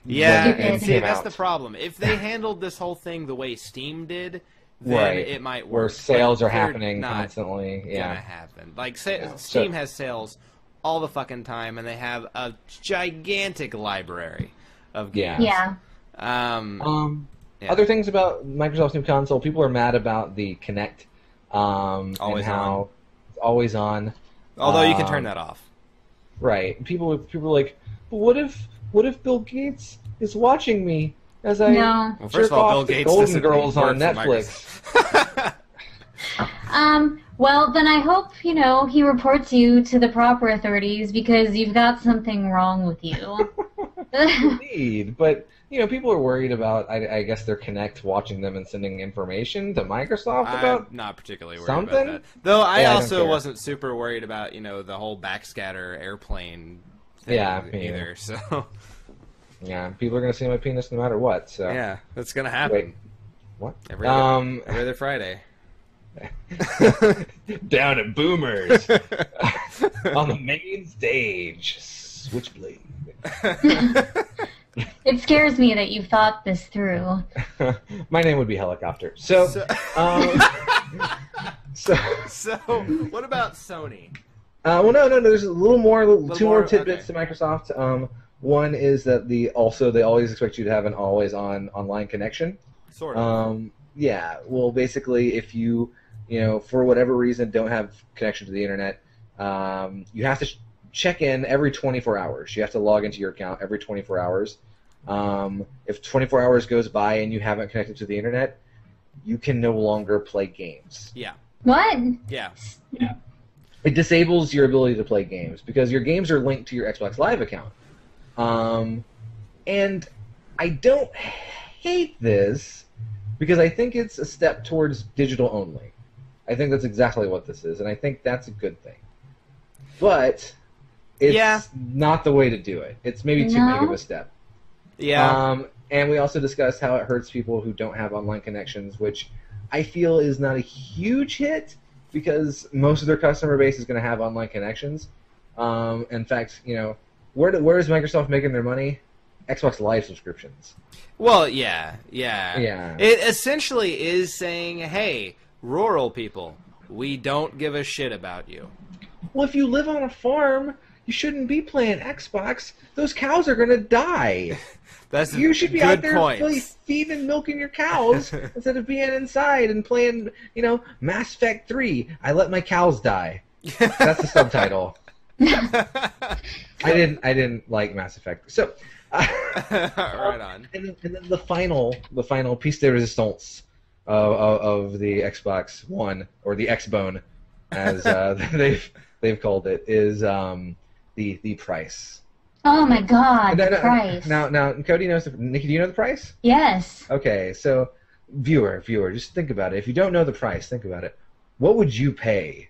Yeah, and see, that's the problem. If they handled this whole thing the way Steam did, then it might work. Where sales are happening constantly. Gonna happen. Like Steam has sales all the fucking time, and they have a gigantic library of games. Yeah. Other things about Microsoft's new console, people are mad about the Kinect. Always on. It's always on. Although you can turn that off. Right. People are like, but what if Bill Gates is watching me as I Well, first of all, Bill Gates Golden Girls on Netflix? Well, then I hope, he reports you to the proper authorities because you've got something wrong with you. Indeed, but people are worried about, I guess, their Kinect watching them and sending information to Microsoft about I'm not particularly worried something? about that. Though I also don't wasn't super worried about, the whole backscatter airplane thing either. So yeah, people are going to see my penis no matter what. So yeah, that's going to happen. Wait, what? Every other Friday. Down at Boomers on the main stage, Switchblade. It scares me that you've thought this through. My name would be Helicopter. So what about Sony? Well, no. There's a little more, two more tidbits to Microsoft. One is that they always expect you to have an always-on online connection. Sort of. Yeah. Well, basically, if you for whatever reason don't have connection to the internet, you have to check in every 24 hours. You have to log into your account every 24 hours. If 24 hours goes by and you haven't connected to the internet, you can no longer play games. Yeah. What? Yeah. It disables your ability to play games because your games are linked to your Xbox Live account. And I don't hate this because I think it's a step towards digital only. I think that's exactly what this is, and I think that's a good thing. But it's not the way to do it. It's maybe too big of a step. Yeah. And we also discussed how it hurts people who don't have online connections, which I feel is not a huge hit because most of their customer base is going to have online connections. In fact, where is Microsoft making their money? Xbox Live subscriptions. Well, yeah. It essentially is saying, hey, rural people, we don't give a shit about you. Well, if you live on a farm, you shouldn't be playing Xbox. Those cows are going to die. You should be out there feeding and milking your cows instead of being inside and playing, Mass Effect 3. I let my cows die. That's the subtitle. I didn't like Mass Effect. So, right on. And then the final piece de resistance of the Xbox One, or the Xbone, as they've called it, is the price. Oh my God, the price. Now, Cody knows. Nikki, do you know the price? Yes. Okay, so viewer, just think about it. If you don't know the price, think about it. What would you pay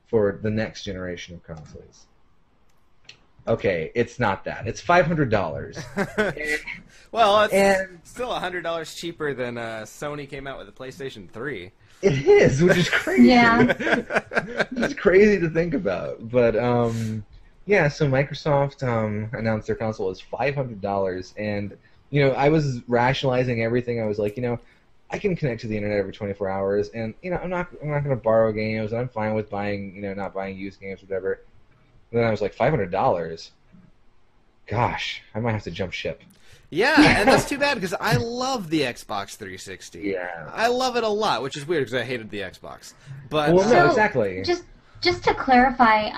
for the next generation of consoles? Okay, it's not that. It's $500. Well, it's still $100 cheaper than Sony came out with the PlayStation 3. It is, which is crazy. Yeah. It's crazy to think about. But, so Microsoft announced their console is $500. And, I was rationalizing everything. I was like, I can connect to the internet every 24 hours. And, I'm not going to borrow games. And I'm fine with buying, not buying used games or whatever. And then I was like, $500? Gosh, I might have to jump ship. Yeah, and that's too bad because I love the Xbox 360. Yeah. I love it a lot, which is weird because I hated the Xbox. But no, exactly. Just to clarify,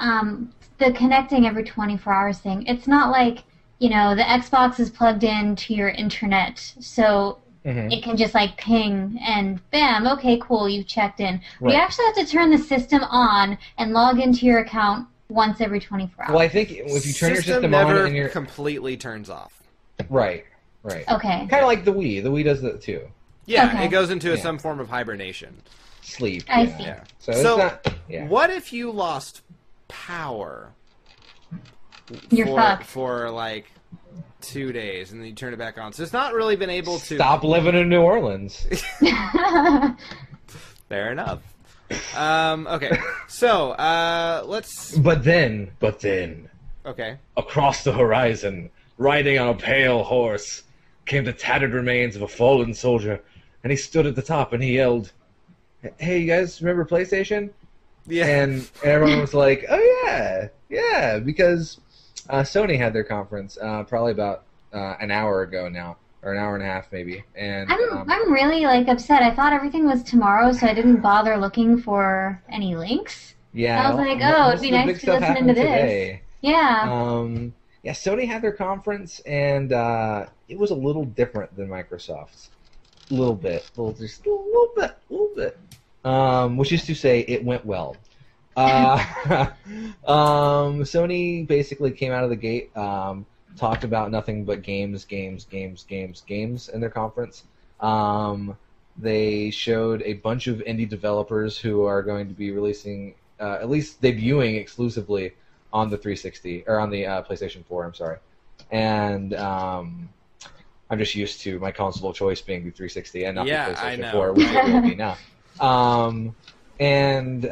the connecting every 24 hours thing, it's not like you know, the Xbox is plugged into your internet, so it can just like ping and bam, okay, cool, you've checked in. Right. You actually have to turn the system on and log into your account once every 24 hours. Well, I think if you turn your system never on and your completely turns off. right. Okay. Kind of like the Wii. The Wii does that too. Yeah, Okay. it goes into some form of hibernation. Sleep. I see. Yeah. So, it's not, what if you lost power? You're fucked. For like 2 days, and then you turn it back on. So it's not really been able to stop living in New Orleans. Fair enough. Okay, so let's. But then, Okay. across the horizon, riding on a pale horse, came the tattered remains of a fallen soldier, and he stood at the top and he yelled, "Hey, you guys remember PlayStation?" Yeah. And everyone was like, "Oh yeah," because Sony had their conference probably about an hour ago now, or an hour and a half maybe. And I'm really like upset. I thought everything was tomorrow, so I didn't bother looking for any links. yeah, I was like, oh, it'd be nice to listen into this. Today. Yeah. Yeah, Sony had their conference, and it was a little different than Microsoft's. A little bit. Which is to say, it went well. Sony basically came out of the gate, talked about nothing but games in their conference. They showed a bunch of indie developers who are going to be releasing, at least debuting exclusively on the 360, or on the PlayStation 4, I'm sorry. And I'm just used to my console of choice being the 360 and not the PlayStation 4, which it will be now. And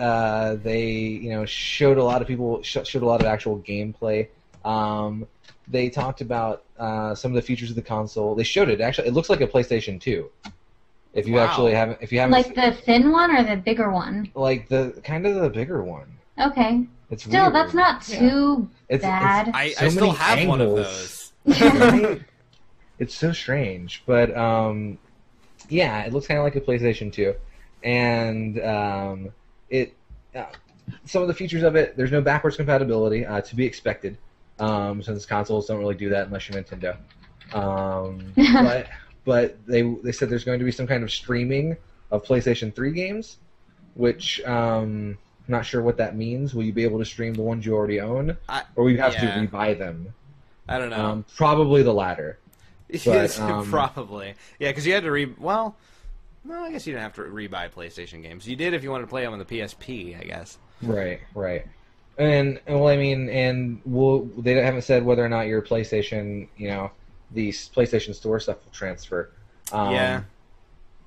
they, showed a lot of people, showed a lot of actual gameplay. They talked about some of the features of the console. They showed it. Actually, it looks like a PlayStation 2. If you actually haven't, like the thin one or the bigger one? Like the kind of the bigger one. Okay. It's still, weird. that's not too bad. I so still many have one of angles. those. Right? It's so strange, but yeah, it looks kind of like a PlayStation 2, and some of the features of it, there's no backwards compatibility, to be expected, since consoles don't really do that unless you're Nintendo. But they said there's going to be some kind of streaming of PlayStation 3 games, which I'm not sure what that means. Will you be able to stream the ones you already own, or will you have to rebuy them? I don't know. Probably the latter. But, probably. Yeah, because you had to Well, no, I guess you didn't have to rebuy PlayStation games. You did if you wanted to play them on the PSP, I guess. Right. And well, I mean, they haven't said whether or not your PlayStation, the PlayStation Store stuff will transfer. Yeah.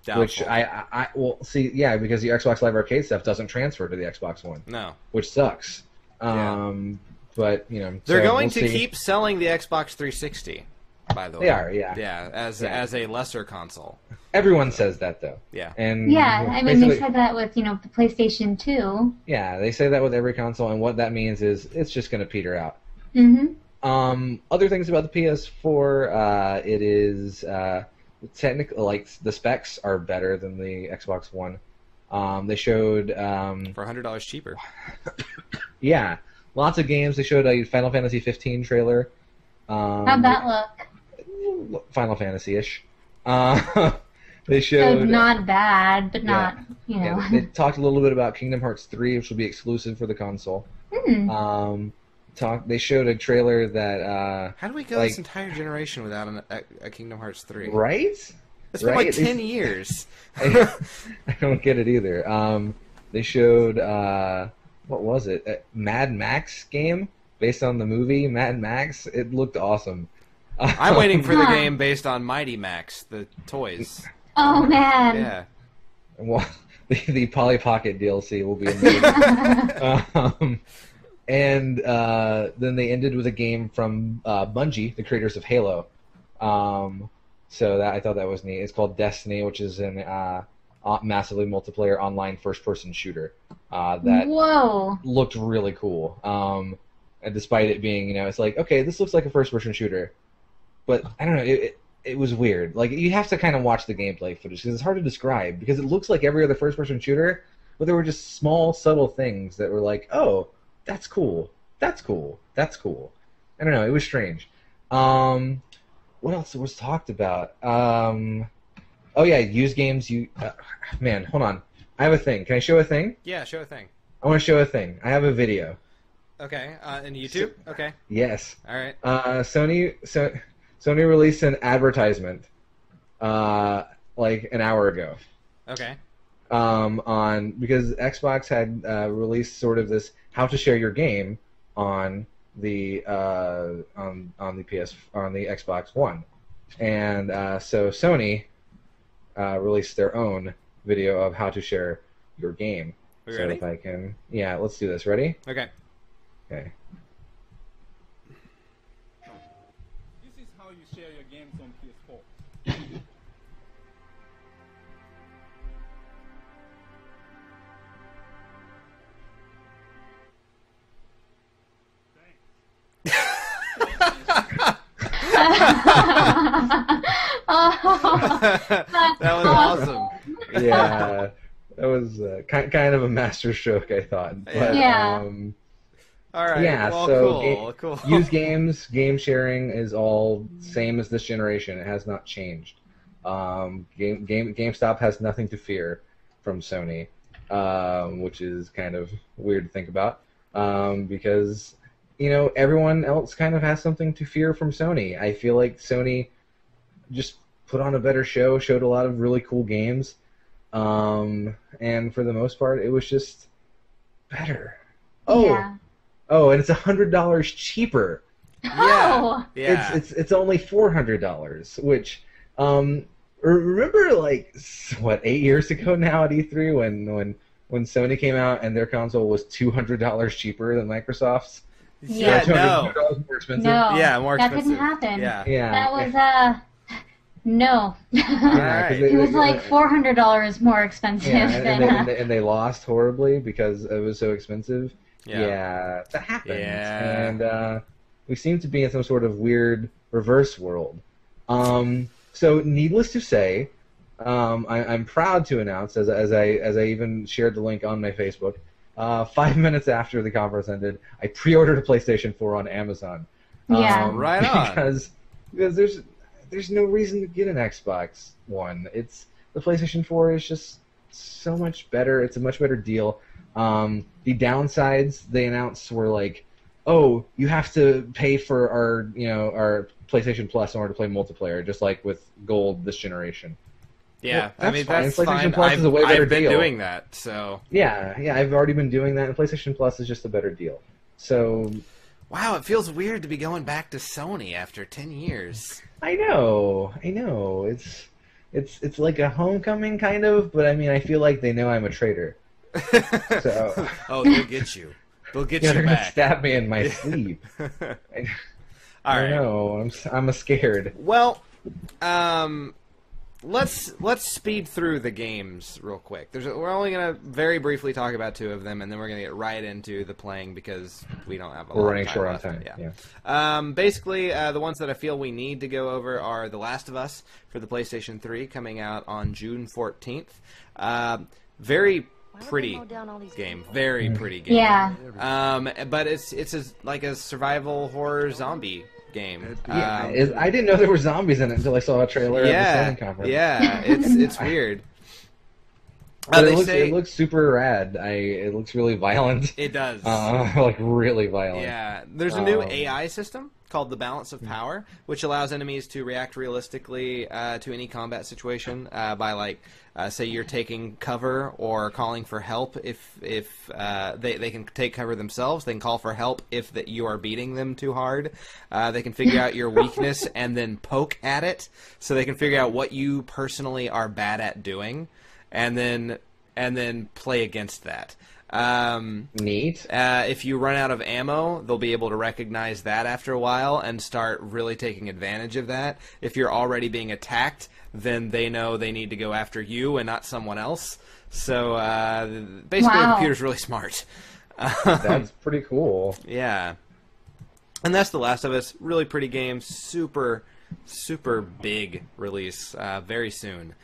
Doubtful. Which I will see. Yeah, because the Xbox Live Arcade stuff doesn't transfer to the Xbox One. No. Which sucks. But they're going to keep selling the Xbox 360. By the way, they are, yeah. Yeah, as a lesser console. Everyone says that though. Yeah. And I mean, they said that with the PlayStation 2. Yeah, they say that with every console, and what that means is it's just going to peter out. Other things about the PS4, it is technically, like, the specs are better than the Xbox One. They showed for $100 cheaper. Yeah, lots of games. They showed a Final Fantasy 15 trailer. How'd that look? Final Fantasy-ish. They showed... So not bad, but not, Yeah, they talked a little bit about Kingdom Hearts 3, which will be exclusive for the console. They showed a trailer that... How do we go this entire generation without a Kingdom Hearts 3? Right? It's been like 10 years. I don't get it either. They showed... what was it? A Mad Max game? Based on the movie Mad Max. It looked awesome. I'm waiting for the game based on Mighty Max, the toys. Oh, man. Yeah. Well, the Polly Pocket DLC will be amazing. And then they ended with a game from Bungie, the creators of Halo. So I thought that was neat. It's called Destiny, which is an massively multiplayer online first-person shooter that looked really cool. And despite it being, it's like, okay, this looks like a first-person shooter, but I don't know, it was weird. Like, you have to kind of watch the gameplay footage because it's hard to describe because it looks like every other first-person shooter, but there were just small, subtle things that were like, oh, that's cool, that's cool, that's cool. I don't know, it was strange. What else was talked about? Oh yeah, used games. Man, hold on. I have a thing. Can I show a thing? Yeah, show a thing. I want to show a thing. I have a video. Okay, in YouTube? Okay. Yes. All right. Sony released an advertisement, like an hour ago. Okay. Because Xbox had released sort of this how to share your game on the on the Xbox One, and so Sony released their own video of how to share your game. Are you so ready? if I can, yeah, let's do this. Ready? Okay. Okay. This is how you share your games on PS4. Oh, That was awesome. Yeah, that was kind of a master stroke, I thought. But, Yeah. All right. Yeah, well, so cool. Used games, game sharing is all same as this generation. It has not changed. GameStop has nothing to fear from Sony, which is kind of weird to think about, because everyone else kind of has something to fear from Sony. I feel like Sony just put on a better show, showed a lot of really cool games, and for the most part, it was just better. yeah. Oh, and it's $100 cheaper. Oh. Yeah. It's only $400, which remember like 8 years ago now at E3 when Sony came out and their console was $200 cheaper than Microsoft's. Yeah, no. $200 more expensive. No. Yeah, more That expensive. didn't happen. Yeah. Yeah. That was no. Yeah, 'cause It was like $400 more expensive than. and they lost horribly because it was so expensive. Yeah. Yeah, that happens. Yeah. And we seem to be in some sort of weird reverse world. So needless to say, I'm proud to announce, as I even shared the link on my Facebook, 5 minutes after the conference ended, I pre-ordered a PlayStation 4 on Amazon. Yeah. Right on. Because there's no reason to get an Xbox One. The PlayStation 4 is just so much better. It's a much better deal. The downsides they announced were like, oh, you have to pay for our PlayStation Plus in order to play multiplayer, just like with Gold this generation. Yeah, Well, I mean that's that's fine. fine. PlayStation Plus is a way better I've been deal. doing that, so Yeah, I've already been doing that, and PlayStation Plus is just a better deal. So wow, it feels weird to be going back to Sony after 10 years. I know. It's like a homecoming kind of, but I mean, I feel like they know I'm a traitor. So Oh, they'll get you. They'll get yeah, you they're gonna back. stab me in my sleep. All I right. know. I'm scared. Well, let's speed through the games real quick. We're only gonna very briefly talk about 2 of them, and then we're gonna get right into the playing because we don't have a lot We're running of time short on left. time. Yeah. Basically, the ones that I feel we need to go over are The Last of Us for the PlayStation 3, coming out on June 14th. Very pretty game. Very pretty game. Yeah. But it's like a survival horror zombie game. Yeah, I didn't know there were zombies in it until I saw a trailer at the Sony conference. Yeah, it's weird. But They it looks super rad. It looks really violent. It does. Like really violent. Yeah, there's a new AI system called the Balance of Power, which allows enemies to react realistically to any combat situation by, like, say you're taking cover or calling for help. If they can take cover themselves, they can call for help if you are beating them too hard. They can figure out your weakness and then poke at it, so they can figure out what you personally are bad at doing, and then play against that. Neat. If you run out of ammo, they'll be able to recognize that after a while and start really taking advantage of that. If you're already being attacked, then they know they need to go after you and not someone else. So basically, the Wow. computer's really smart. That's pretty cool. Yeah. And that's The Last of Us. Really pretty game. Super, super big release very soon.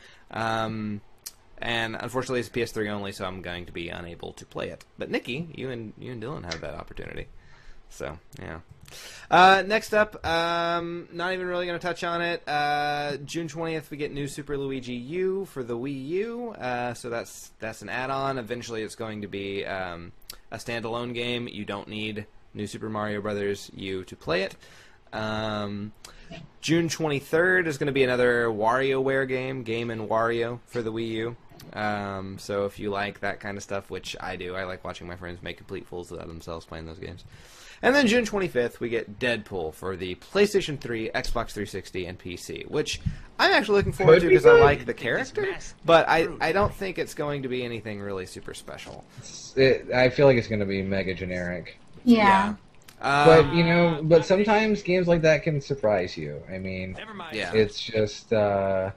And unfortunately, it's PS3 only, so I'm going to be unable to play it. But Nikki, you and Dylan have that opportunity. So, yeah. Next up, not even really going to touch on it. June 20th, we get New Super Luigi U for the Wii U. So that's an add-on. Eventually, it's going to be a standalone game. You don't need New Super Mario Bros. U to play it. June 23rd is going to be another WarioWare game, Game & Wario for the Wii U. So if you like that kind of stuff, which I do, I like watching my friends make complete fools of themselves playing those games. And then June 25th, we get Deadpool for the PlayStation 3, Xbox 360, and PC, which I'm actually looking forward to because I like the character, but I don't think it's going to be anything really super special. I feel like it's going to be mega generic. Yeah. But sometimes games like that can surprise you. I mean, it's just, like,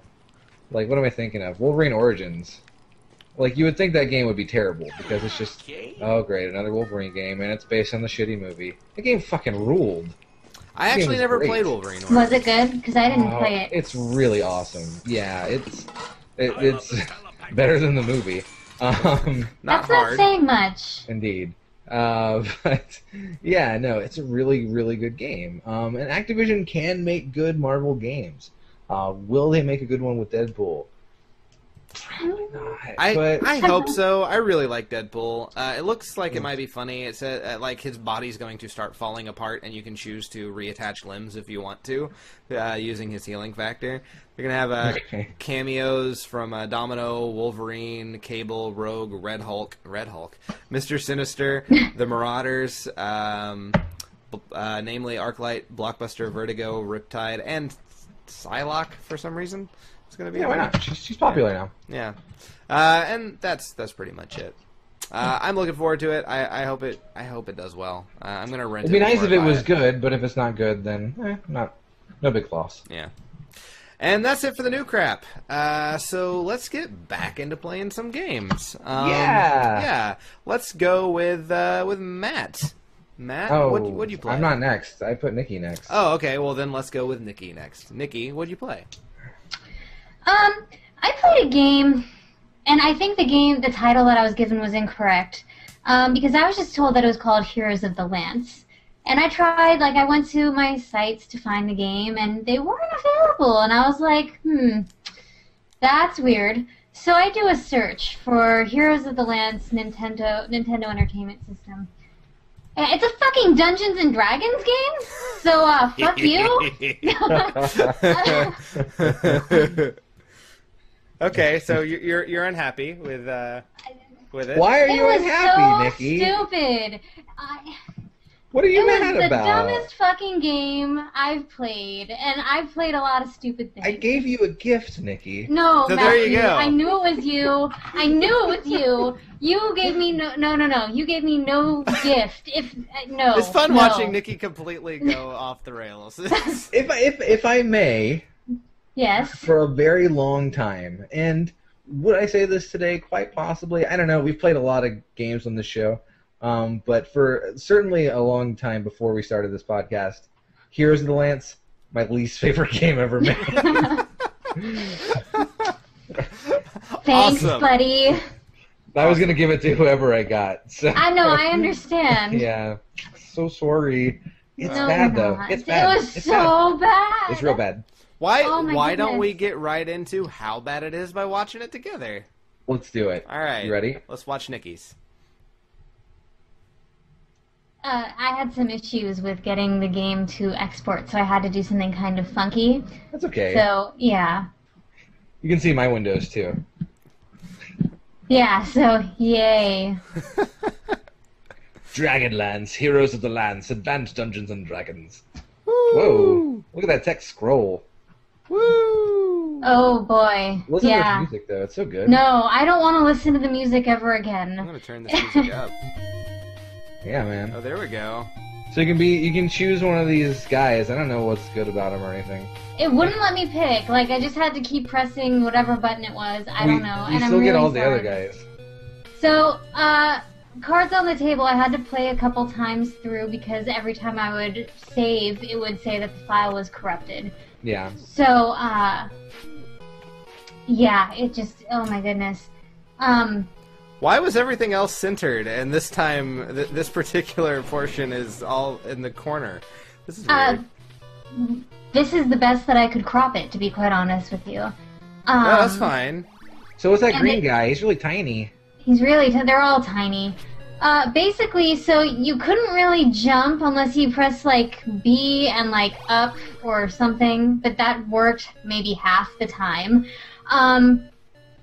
what am I thinking of? Wolverine Origins. Like, you would think that game would be terrible, because it's just, oh great, another Wolverine game, and it's based on the shitty movie. The game fucking ruled. I actually never played Wolverine Origins. Was it good? Because I didn't play it. It's really awesome. Yeah, it's better than the movie. That's not saying much. Indeed. But, yeah, no, it's a really, really good game. And Activision can make good Marvel games. Will they make a good one with Deadpool? Probably not. I hope so. I really like Deadpool. It looks like it might be funny. It's like his body's going to start falling apart, and you can choose to reattach limbs if you want to, using his healing factor. You're gonna have cameos from Domino, Wolverine, Cable, Rogue, Red Hulk, Mr. Sinister, the Marauders, namely Arclight, Blockbuster, Vertigo, Riptide, and Psylocke for some reason. It's gonna be why not? She's popular now. Yeah, and that's pretty much it. I'm looking forward to it. I hope it does well. I'm gonna rent it. It'd be nice if it was good, but if it's not good, then no big loss. Yeah. And that's it for the new crap. So let's get back into playing some games. Yeah. Let's go with Matt. Matt, what'd you play? I'm not next. I put Nikki next. Oh, okay. Well, then let's go with Nikki next. Nikki, what'd you play? I played a game, and I think the title that I was given was incorrect, because I was just told that it was called Heroes of the Lance. And I tried, I went to my sites to find the game, and they weren't available, and I was like, that's weird. So I do a search for Heroes of the Lance Nintendo Entertainment System. It's a fucking Dungeons and Dragons game, so fuck you. Okay, so you're unhappy with it. Why are you unhappy, Nikki? Stupid. What are you mad about? It was the dumbest fucking game I've played, and I've played a lot of stupid things. I gave you a gift, Nikki. No, so Matthew, there you go. I knew it was you. I knew it was you. You gave me no. You gave me no gift. It's fun watching Nikki completely go off the rails. If I may. Yes. For a very long time, and would I say this today? Quite possibly. I don't know. We've played a lot of games on this show. But for certainly a long time before we started this podcast, Heroes of the Lance, my least favorite game ever made. Thanks, awesome. buddy. I was going to give it to whoever I got. So. I know, I understand. Yeah. So sorry. It's bad, though. It's bad. It was so bad. It's real bad. Why don't we get right into how bad it is by watching it together? Let's do it. All right. You ready? Let's watch Nikki's. I had some issues with getting the game to export, so I had to do something kind of funky. That's okay. So, yeah. You can see my windows, too. Yeah, so, yay. Dragonlance, Heroes of the Lance, Advanced Dungeons and Dragons. Woo! Whoa, look at that text scroll. Woo! Oh, boy. Listen to the music, though. It's so good. No, I don't want to listen to the music ever again. I'm going to turn this music up. Yeah, man. Oh, there we go. So you can choose one of these guys. I don't know what's good about him or anything. It wouldn't let me pick. I just had to keep pressing whatever button it was. I don't know. You still get all the other guys. So, Cards on the Table, I had to play a couple times through because every time I would save, it would say that the file was corrupted. Yeah. So, yeah, it just, oh my goodness. Why was everything else centered, and this time, this particular portion is all in the corner? This is weird. This is the best that I could crop it, to be quite honest with you. No, that's fine. So what's that green guy? He's really tiny. He's really... They're all tiny. Basically, so you couldn't really jump unless you press, like, B and, like, up or something, but that worked maybe half the time.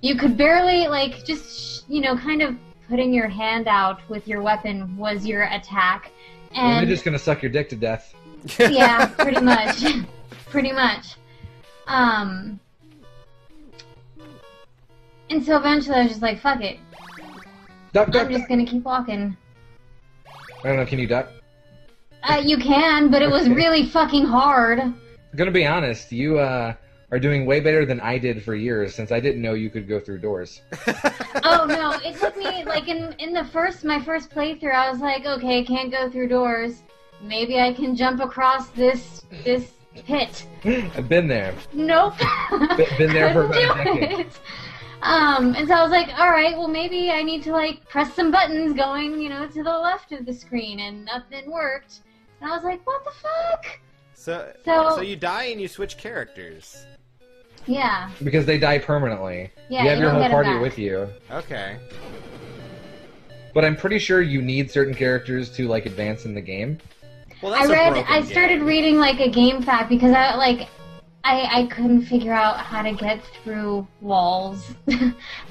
You could barely, like, just, you know, kind of putting your hand out with your weapon was your attack. And they're just gonna suck your dick to death. yeah, pretty much. Pretty much. And so eventually I was just like, fuck it. Duck, duck, I'm just gonna keep walking. I don't know, can you duck? You can, but it was really fucking hard. I'm gonna be honest, you are doing way better than I did for years, since I didn't know you could go through doors. Oh no, it took me, like, in my first playthrough, I was like, okay, can't go through doors. Maybe I can jump across this pit. I've been there. Nope. Been there for about a Couldn't do decade. it. And so I was like, alright, well maybe I need to, like, press some buttons going, you know, to the left of the screen, and nothing worked. And I was like, what the fuck? So you die and you switch characters. Yeah. Because they die permanently. Yeah, you have you your don't whole get 'em party back. with you. Okay. But I'm pretty sure you need certain characters to, like, advance in the game. Well, that's I started reading, like, a game fact because I couldn't figure out how to get through walls.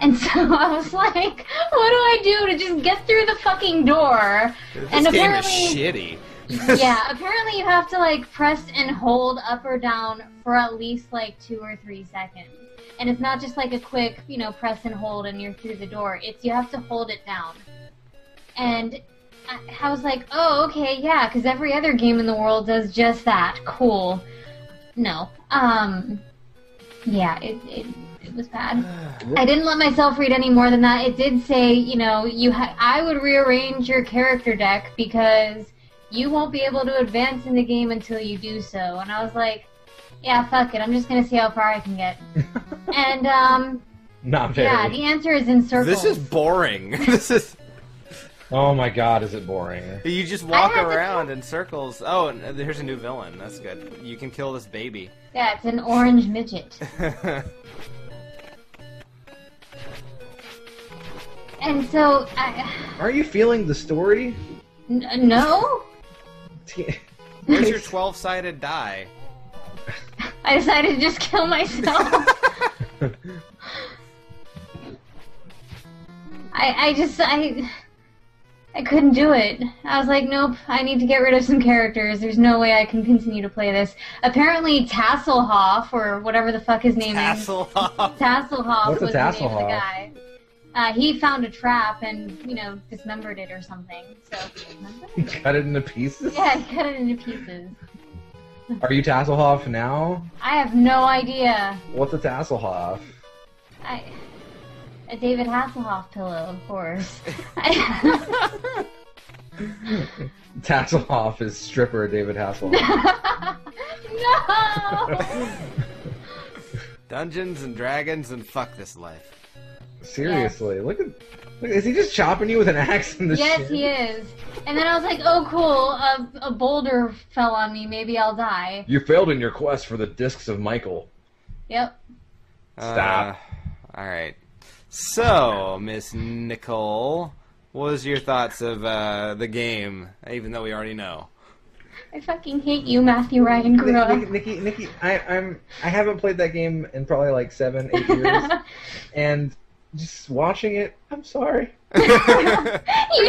And so I was like, what do I do to just get through the fucking door? This game is shitty. Yeah, apparently you have to, like, press and hold up or down for at least, like, 2 or 3 seconds. And it's not just, like, a quick, you know, press and hold and you're through the door. It's, you have to hold it down. And I was like, oh, okay, yeah, because every other game in the world does just that. Cool. No. Yeah, it was bad. I didn't let myself read any more than that. It did say, you know, I would rearrange your character deck because you won't be able to advance in the game until you do so. And I was like, yeah, fuck it. I'm just gonna see how far I can get. And, Not very. yeah, the answer is in circles. This is boring. This is... Oh my god, is it boring. You just walk around in circles. Oh, and here's a new villain. That's good. You can kill this baby. Yeah, it's an orange midget. And so, Are you feeling the story? no? Where's your 12-sided die? I decided to just kill myself. I couldn't do it. I was like, nope, I need to get rid of some characters. There's no way I can continue to play this. Apparently Tasselhoff, or whatever the fuck his name is. Tasselhoff What's a was the name of the Tasselhoff? guy. He found a trap and, you know, dismembered it or something. So, Cut it into pieces? yeah, he cut it into pieces. Are you Tasselhoff now? I have no idea. What's a Tasselhoff? A David Hasselhoff pillow, of course. Tasselhoff is stripper David Hasselhoff. No! Dungeons and Dragons and fuck this life. Seriously, look, is he just chopping you with an axe in the Yes, shin? he is. And then I was like, oh cool, a boulder fell on me, maybe I'll die. You failed in your quest for the discs of Michael. Yep. Stop. Alright. So, Miss Nicole, what was your thoughts of the game, even though we already know? I fucking hate you, Matthew Ryan Grubb. Nikki, I haven't played that game in probably like 7, 8 years, and just watching it, I'm sorry. You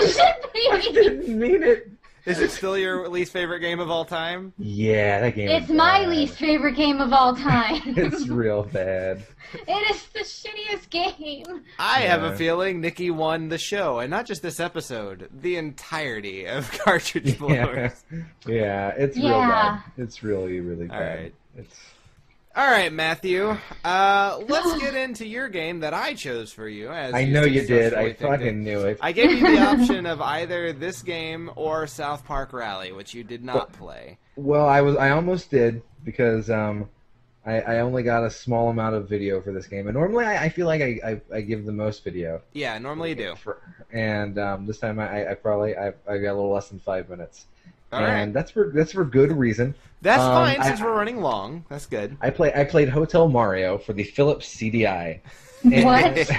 should I be. didn't mean it. Is it still your least favorite game of all time? Yeah, that game. It's is my bad. least favorite game of all time. It's real bad. It is the shittiest game. I have a Yeah. feeling Nikki won the show, and not just this episode, the entirety of Cartridge Blowers. Yeah, it's real Yeah. bad. It's really, really bad. Alright. It's Alright, Matthew, let's get into your game that I chose for you. As I know you did. successfully I picked it. fucking knew it. I gave you the option of either this game or South Park Rally, which you did not play. Well, I almost did because I only got a small amount of video for this game, and normally I feel like I give the most video. Yeah, normally you do. And this time I got a little less than 5 minutes. All and right. that's for good reason. That's fine since we're running long. That's good. I played Hotel Mario for the Philips CDI. What?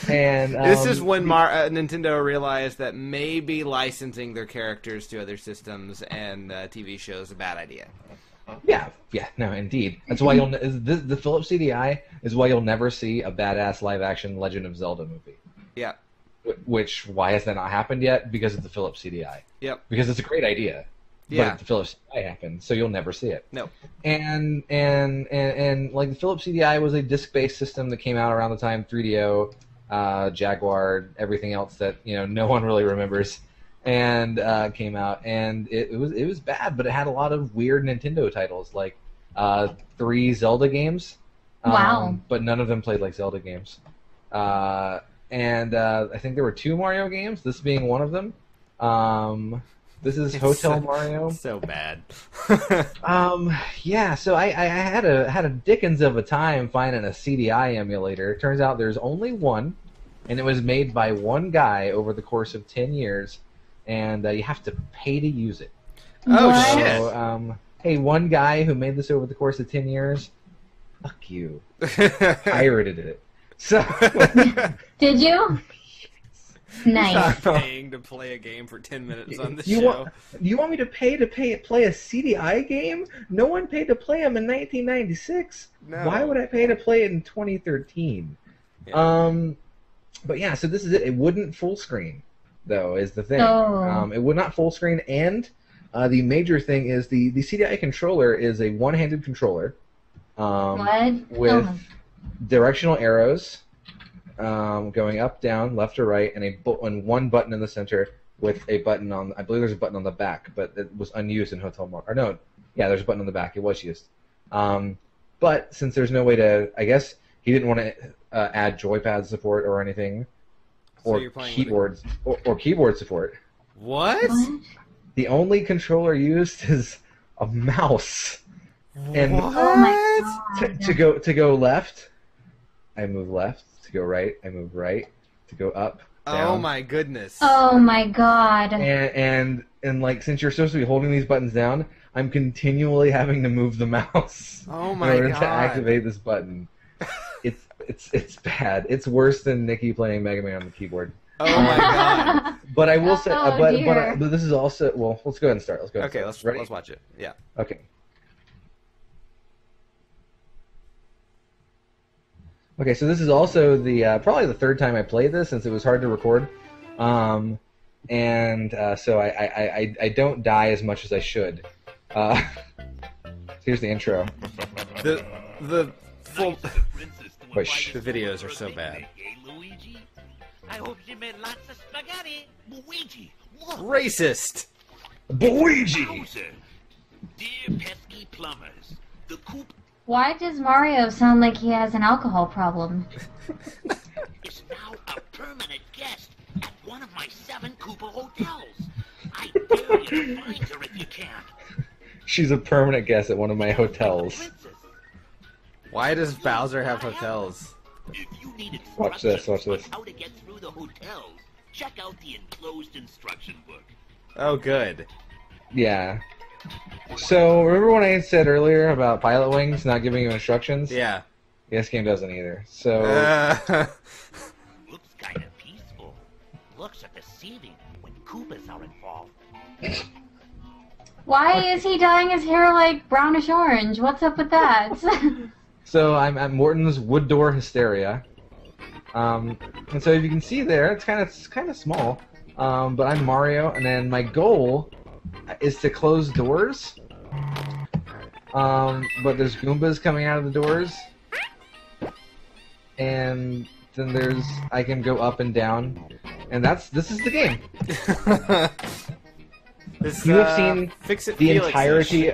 And This is when Nintendo realized that maybe licensing their characters to other systems and TV shows is a bad idea. Yeah, no, indeed. That's why the Philips CDI is why you'll never see a badass live-action Legend of Zelda movie. Yeah. Why has that not happened yet? Because of the Philips CDI. Yep. Because it's a great idea. Yeah. But the Philips CDI happened, so you'll never see it. No. And like the Philips CDI was a disc-based system that came out around the time 3DO, Jaguar, everything else that no one really remembers, and came out, and it was bad, but it had a lot of weird Nintendo titles, like 3 Zelda games. Wow. But none of them played like Zelda games. And I think there were 2 Mario games, this being one of them. This is Hotel Mario. So bad. Yeah, so I had a dickens of a time finding a CDI emulator. It turns out there's only one, and it was made by one guy over the course of 10 years, and you have to pay to use it. Oh, What? shit. So, hey, one guy who made this over the course of 10 years, fuck you. Pirated it. So Did you? Nice. Paying to play a game for 10 minutes on the you show. you want me to play a CDI game? No one paid to play them in 1996. No. Why would I pay to play it in 2013? Yeah. But yeah, so this is it. It wouldn't full screen, though, is the thing. Oh. It would not full screen, and the major thing is the CDI controller is a one-handed controller What? with Oh. directional arrows going up, down, left or right, and one button in the center with a button on. I believe there's a button on the back, but it was unused in Hotel Mario. Or no, yeah, there's a button on the back. It was used. But since there's no way to, I guess he didn't want to add joypad support or anything, So or you're playing keyboards or keyboard support. What? What? The only controller used is a mouse. And What? Oh my god. to go left, I move left. To go right, I move right. To go up, down. Oh my goodness. Oh my god. And like, since you're supposed to be holding these buttons down, I'm continually having to move the mouse Oh my in order god. to activate this button. It's bad. It's worse than Nikki playing Mega Man on the keyboard. Oh my god. But I will say, Oh, dear. but this is also, well, let's go ahead and start. Let's go ahead Okay, and start. let's watch it. Yeah. Okay. Okay, so this is also the probably the third time I played this, since it was hard to record, so I don't die as much as I should. Here's the intro. The full Wait, shh. the videos are so bad. Hey, Luigi. I hope you made lots of spaghetti. Luigi, look. Racist. Luigi! Bowser. Dear pesky plumbers, the coop Why does Mario sound like he has an alcohol problem? is now a permanent guest at one of my 7 Koopa hotels. I dare you to find her if you can. She's a permanent guest at one of my hotels. Princess, Why does Bowser have hotels? if you need Watch this, watch instructions this. on how to get through the hotels, check out the enclosed instruction book. Oh, good. Yeah. So, remember when I said earlier about Pilot Wings not giving you instructions? Yeah. This game doesn't either. So, Looks kinda peaceful. Looks are deceiving when Koopas are involved. Why is he dyeing his hair like brownish orange? What's up with that? so I'm at Morton's Wood Door Hysteria. And so if you can see there, it's kind of small. But I'm Mario, and then my goal is to close doors. But there's Goombas coming out of the doors. And then I can go up and down. And this is the game. This, You have seen Fix It The Felix-ish. entirety,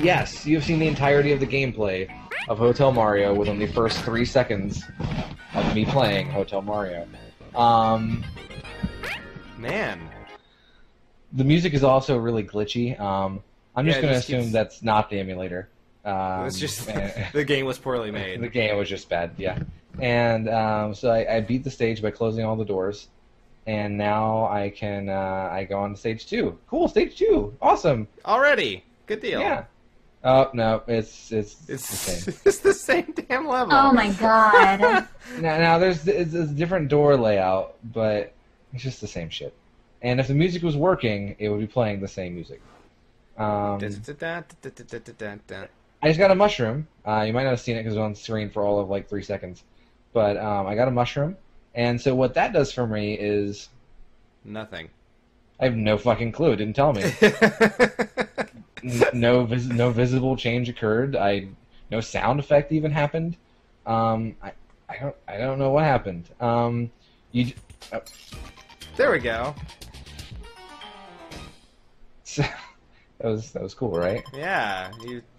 yes, you've seen the entirety of the gameplay of Hotel Mario within the first 3 seconds of me playing Hotel Mario. Man. The music is also really glitchy. I'm just Yeah, it going to just assume keeps- that's not the emulator. It's just the game was poorly made. The game was just bad, yeah. And so I beat the stage by closing all the doors, and now I can I go on to stage 2. Cool, stage 2, awesome. Already, good deal. Yeah. Oh no, it's the same. It's the same damn level. Oh my god. Now it's a different door layout, but it's just the same shit. And if the music was working, it would be playing the same music. I just got a mushroom. You might not have seen it because it was on screen for all of like 3 seconds. But I got a mushroom, and so what that does for me is nothing. I have no fucking clue. It didn't tell me. No visible change occurred. No sound effect even happened. I don't know what happened. There we go. So, that was cool, right? Yeah.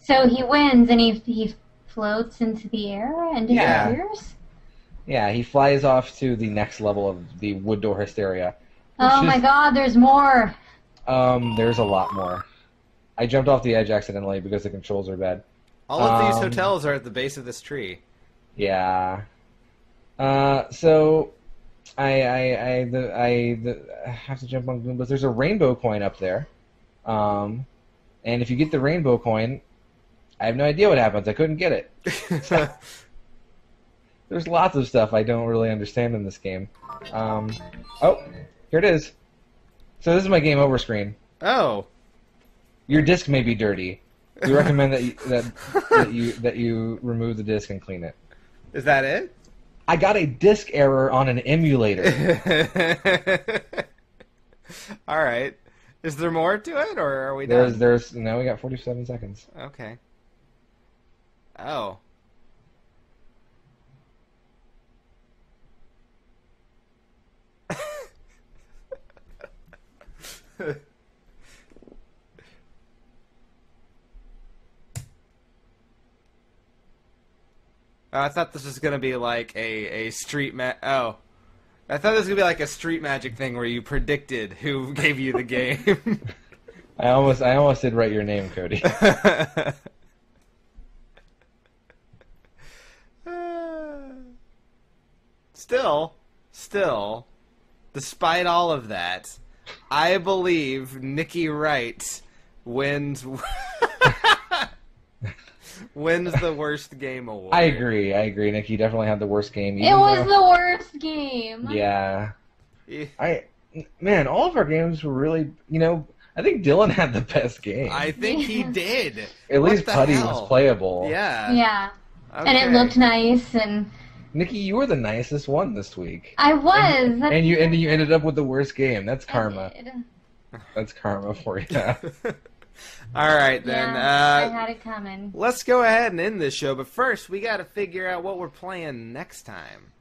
So he wins and he floats into the air and disappears? Yeah, he flies off to the next level of the wood door hysteria. Oh my god, there's more. There's a lot more. I jumped off the edge accidentally because the controls are bad. All of these hotels are at the base of this tree. Yeah. So I have to jump on Goombas. There's a rainbow coin up there. And if you get the rainbow coin, I have no idea what happens. I couldn't get it. There's lots of stuff I don't really understand in this game. Oh, here it is. So this is my game over screen. Oh. Your disc may be dirty. We recommend that you remove the disc and clean it. Is that it? I got a disc error on an emulator. All right. Is there more to it, or are we done? No, we got 47 seconds. Okay. Oh. I thought this was gonna be like a street Oh, I thought this was gonna be like a street magic thing where you predicted who gave you the game. I almost did write your name, Cody. Still, despite all of that, I believe Nikki Wright wins the worst game award. I agree. Nikki definitely had the worst game. It was the worst game. Yeah. Man, all of our games were really, I think Dylan had the best game. I think he did. At least Putty was playable. Yeah. Yeah. Okay. And it looked nice and... Nikki, you were the nicest one this week. I was. And you ended up with the worst game. That's karma. I did. That's karma for you. All right, then. Yeah, I had it coming. Let's go ahead and end this show, but first we got to figure out what we're playing next time.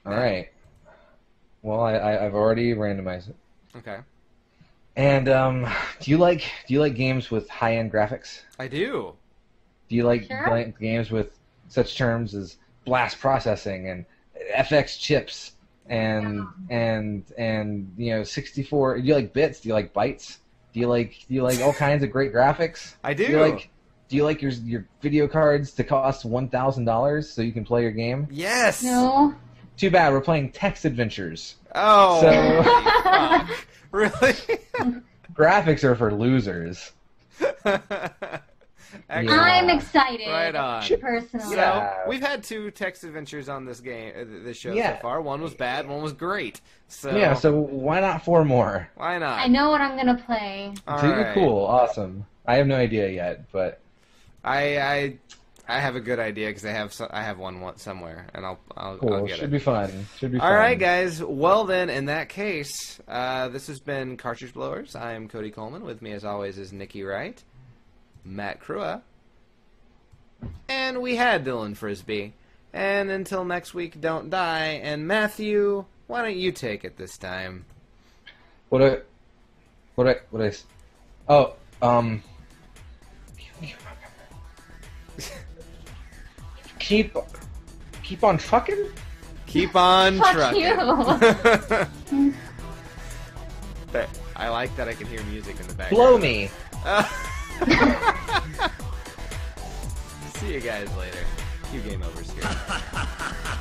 All right. Well, I've already randomized it. Okay. And do you like games with high-end graphics? I do. Do you like games with such terms as blast processing and FX chips and 64? Do you like bits? Do you like bytes? Do you like all kinds of great graphics? I do. Do you like your video cards to cost $1,000 so you can play your game? Yes. No. Too bad, we're playing text adventures. Oh. So really? graphics are for losers. I'm excited. Right on. Personally. We've had 2 text adventures on this show so far. One was bad, one was great. So so why not 4 more? Why not? I know what I'm gonna play. You're cool, awesome. I have no idea yet, but I have a good idea because I have one somewhere, and I'll get Should it. Be fun. All right, guys. Well then, in that case, this has been Cartridge Blowers. I am Cody Coleman. With me, as always, is Nikki Wright, Matt Crua, and we had Dylan Frisbee. And until next week, don't die. And Matthew, why don't you take it this time? Keep on trucking? Keep on Fuck trucking. you. I like that I can hear music in the background. Blow me. See you guys later. Cue game over, Scary.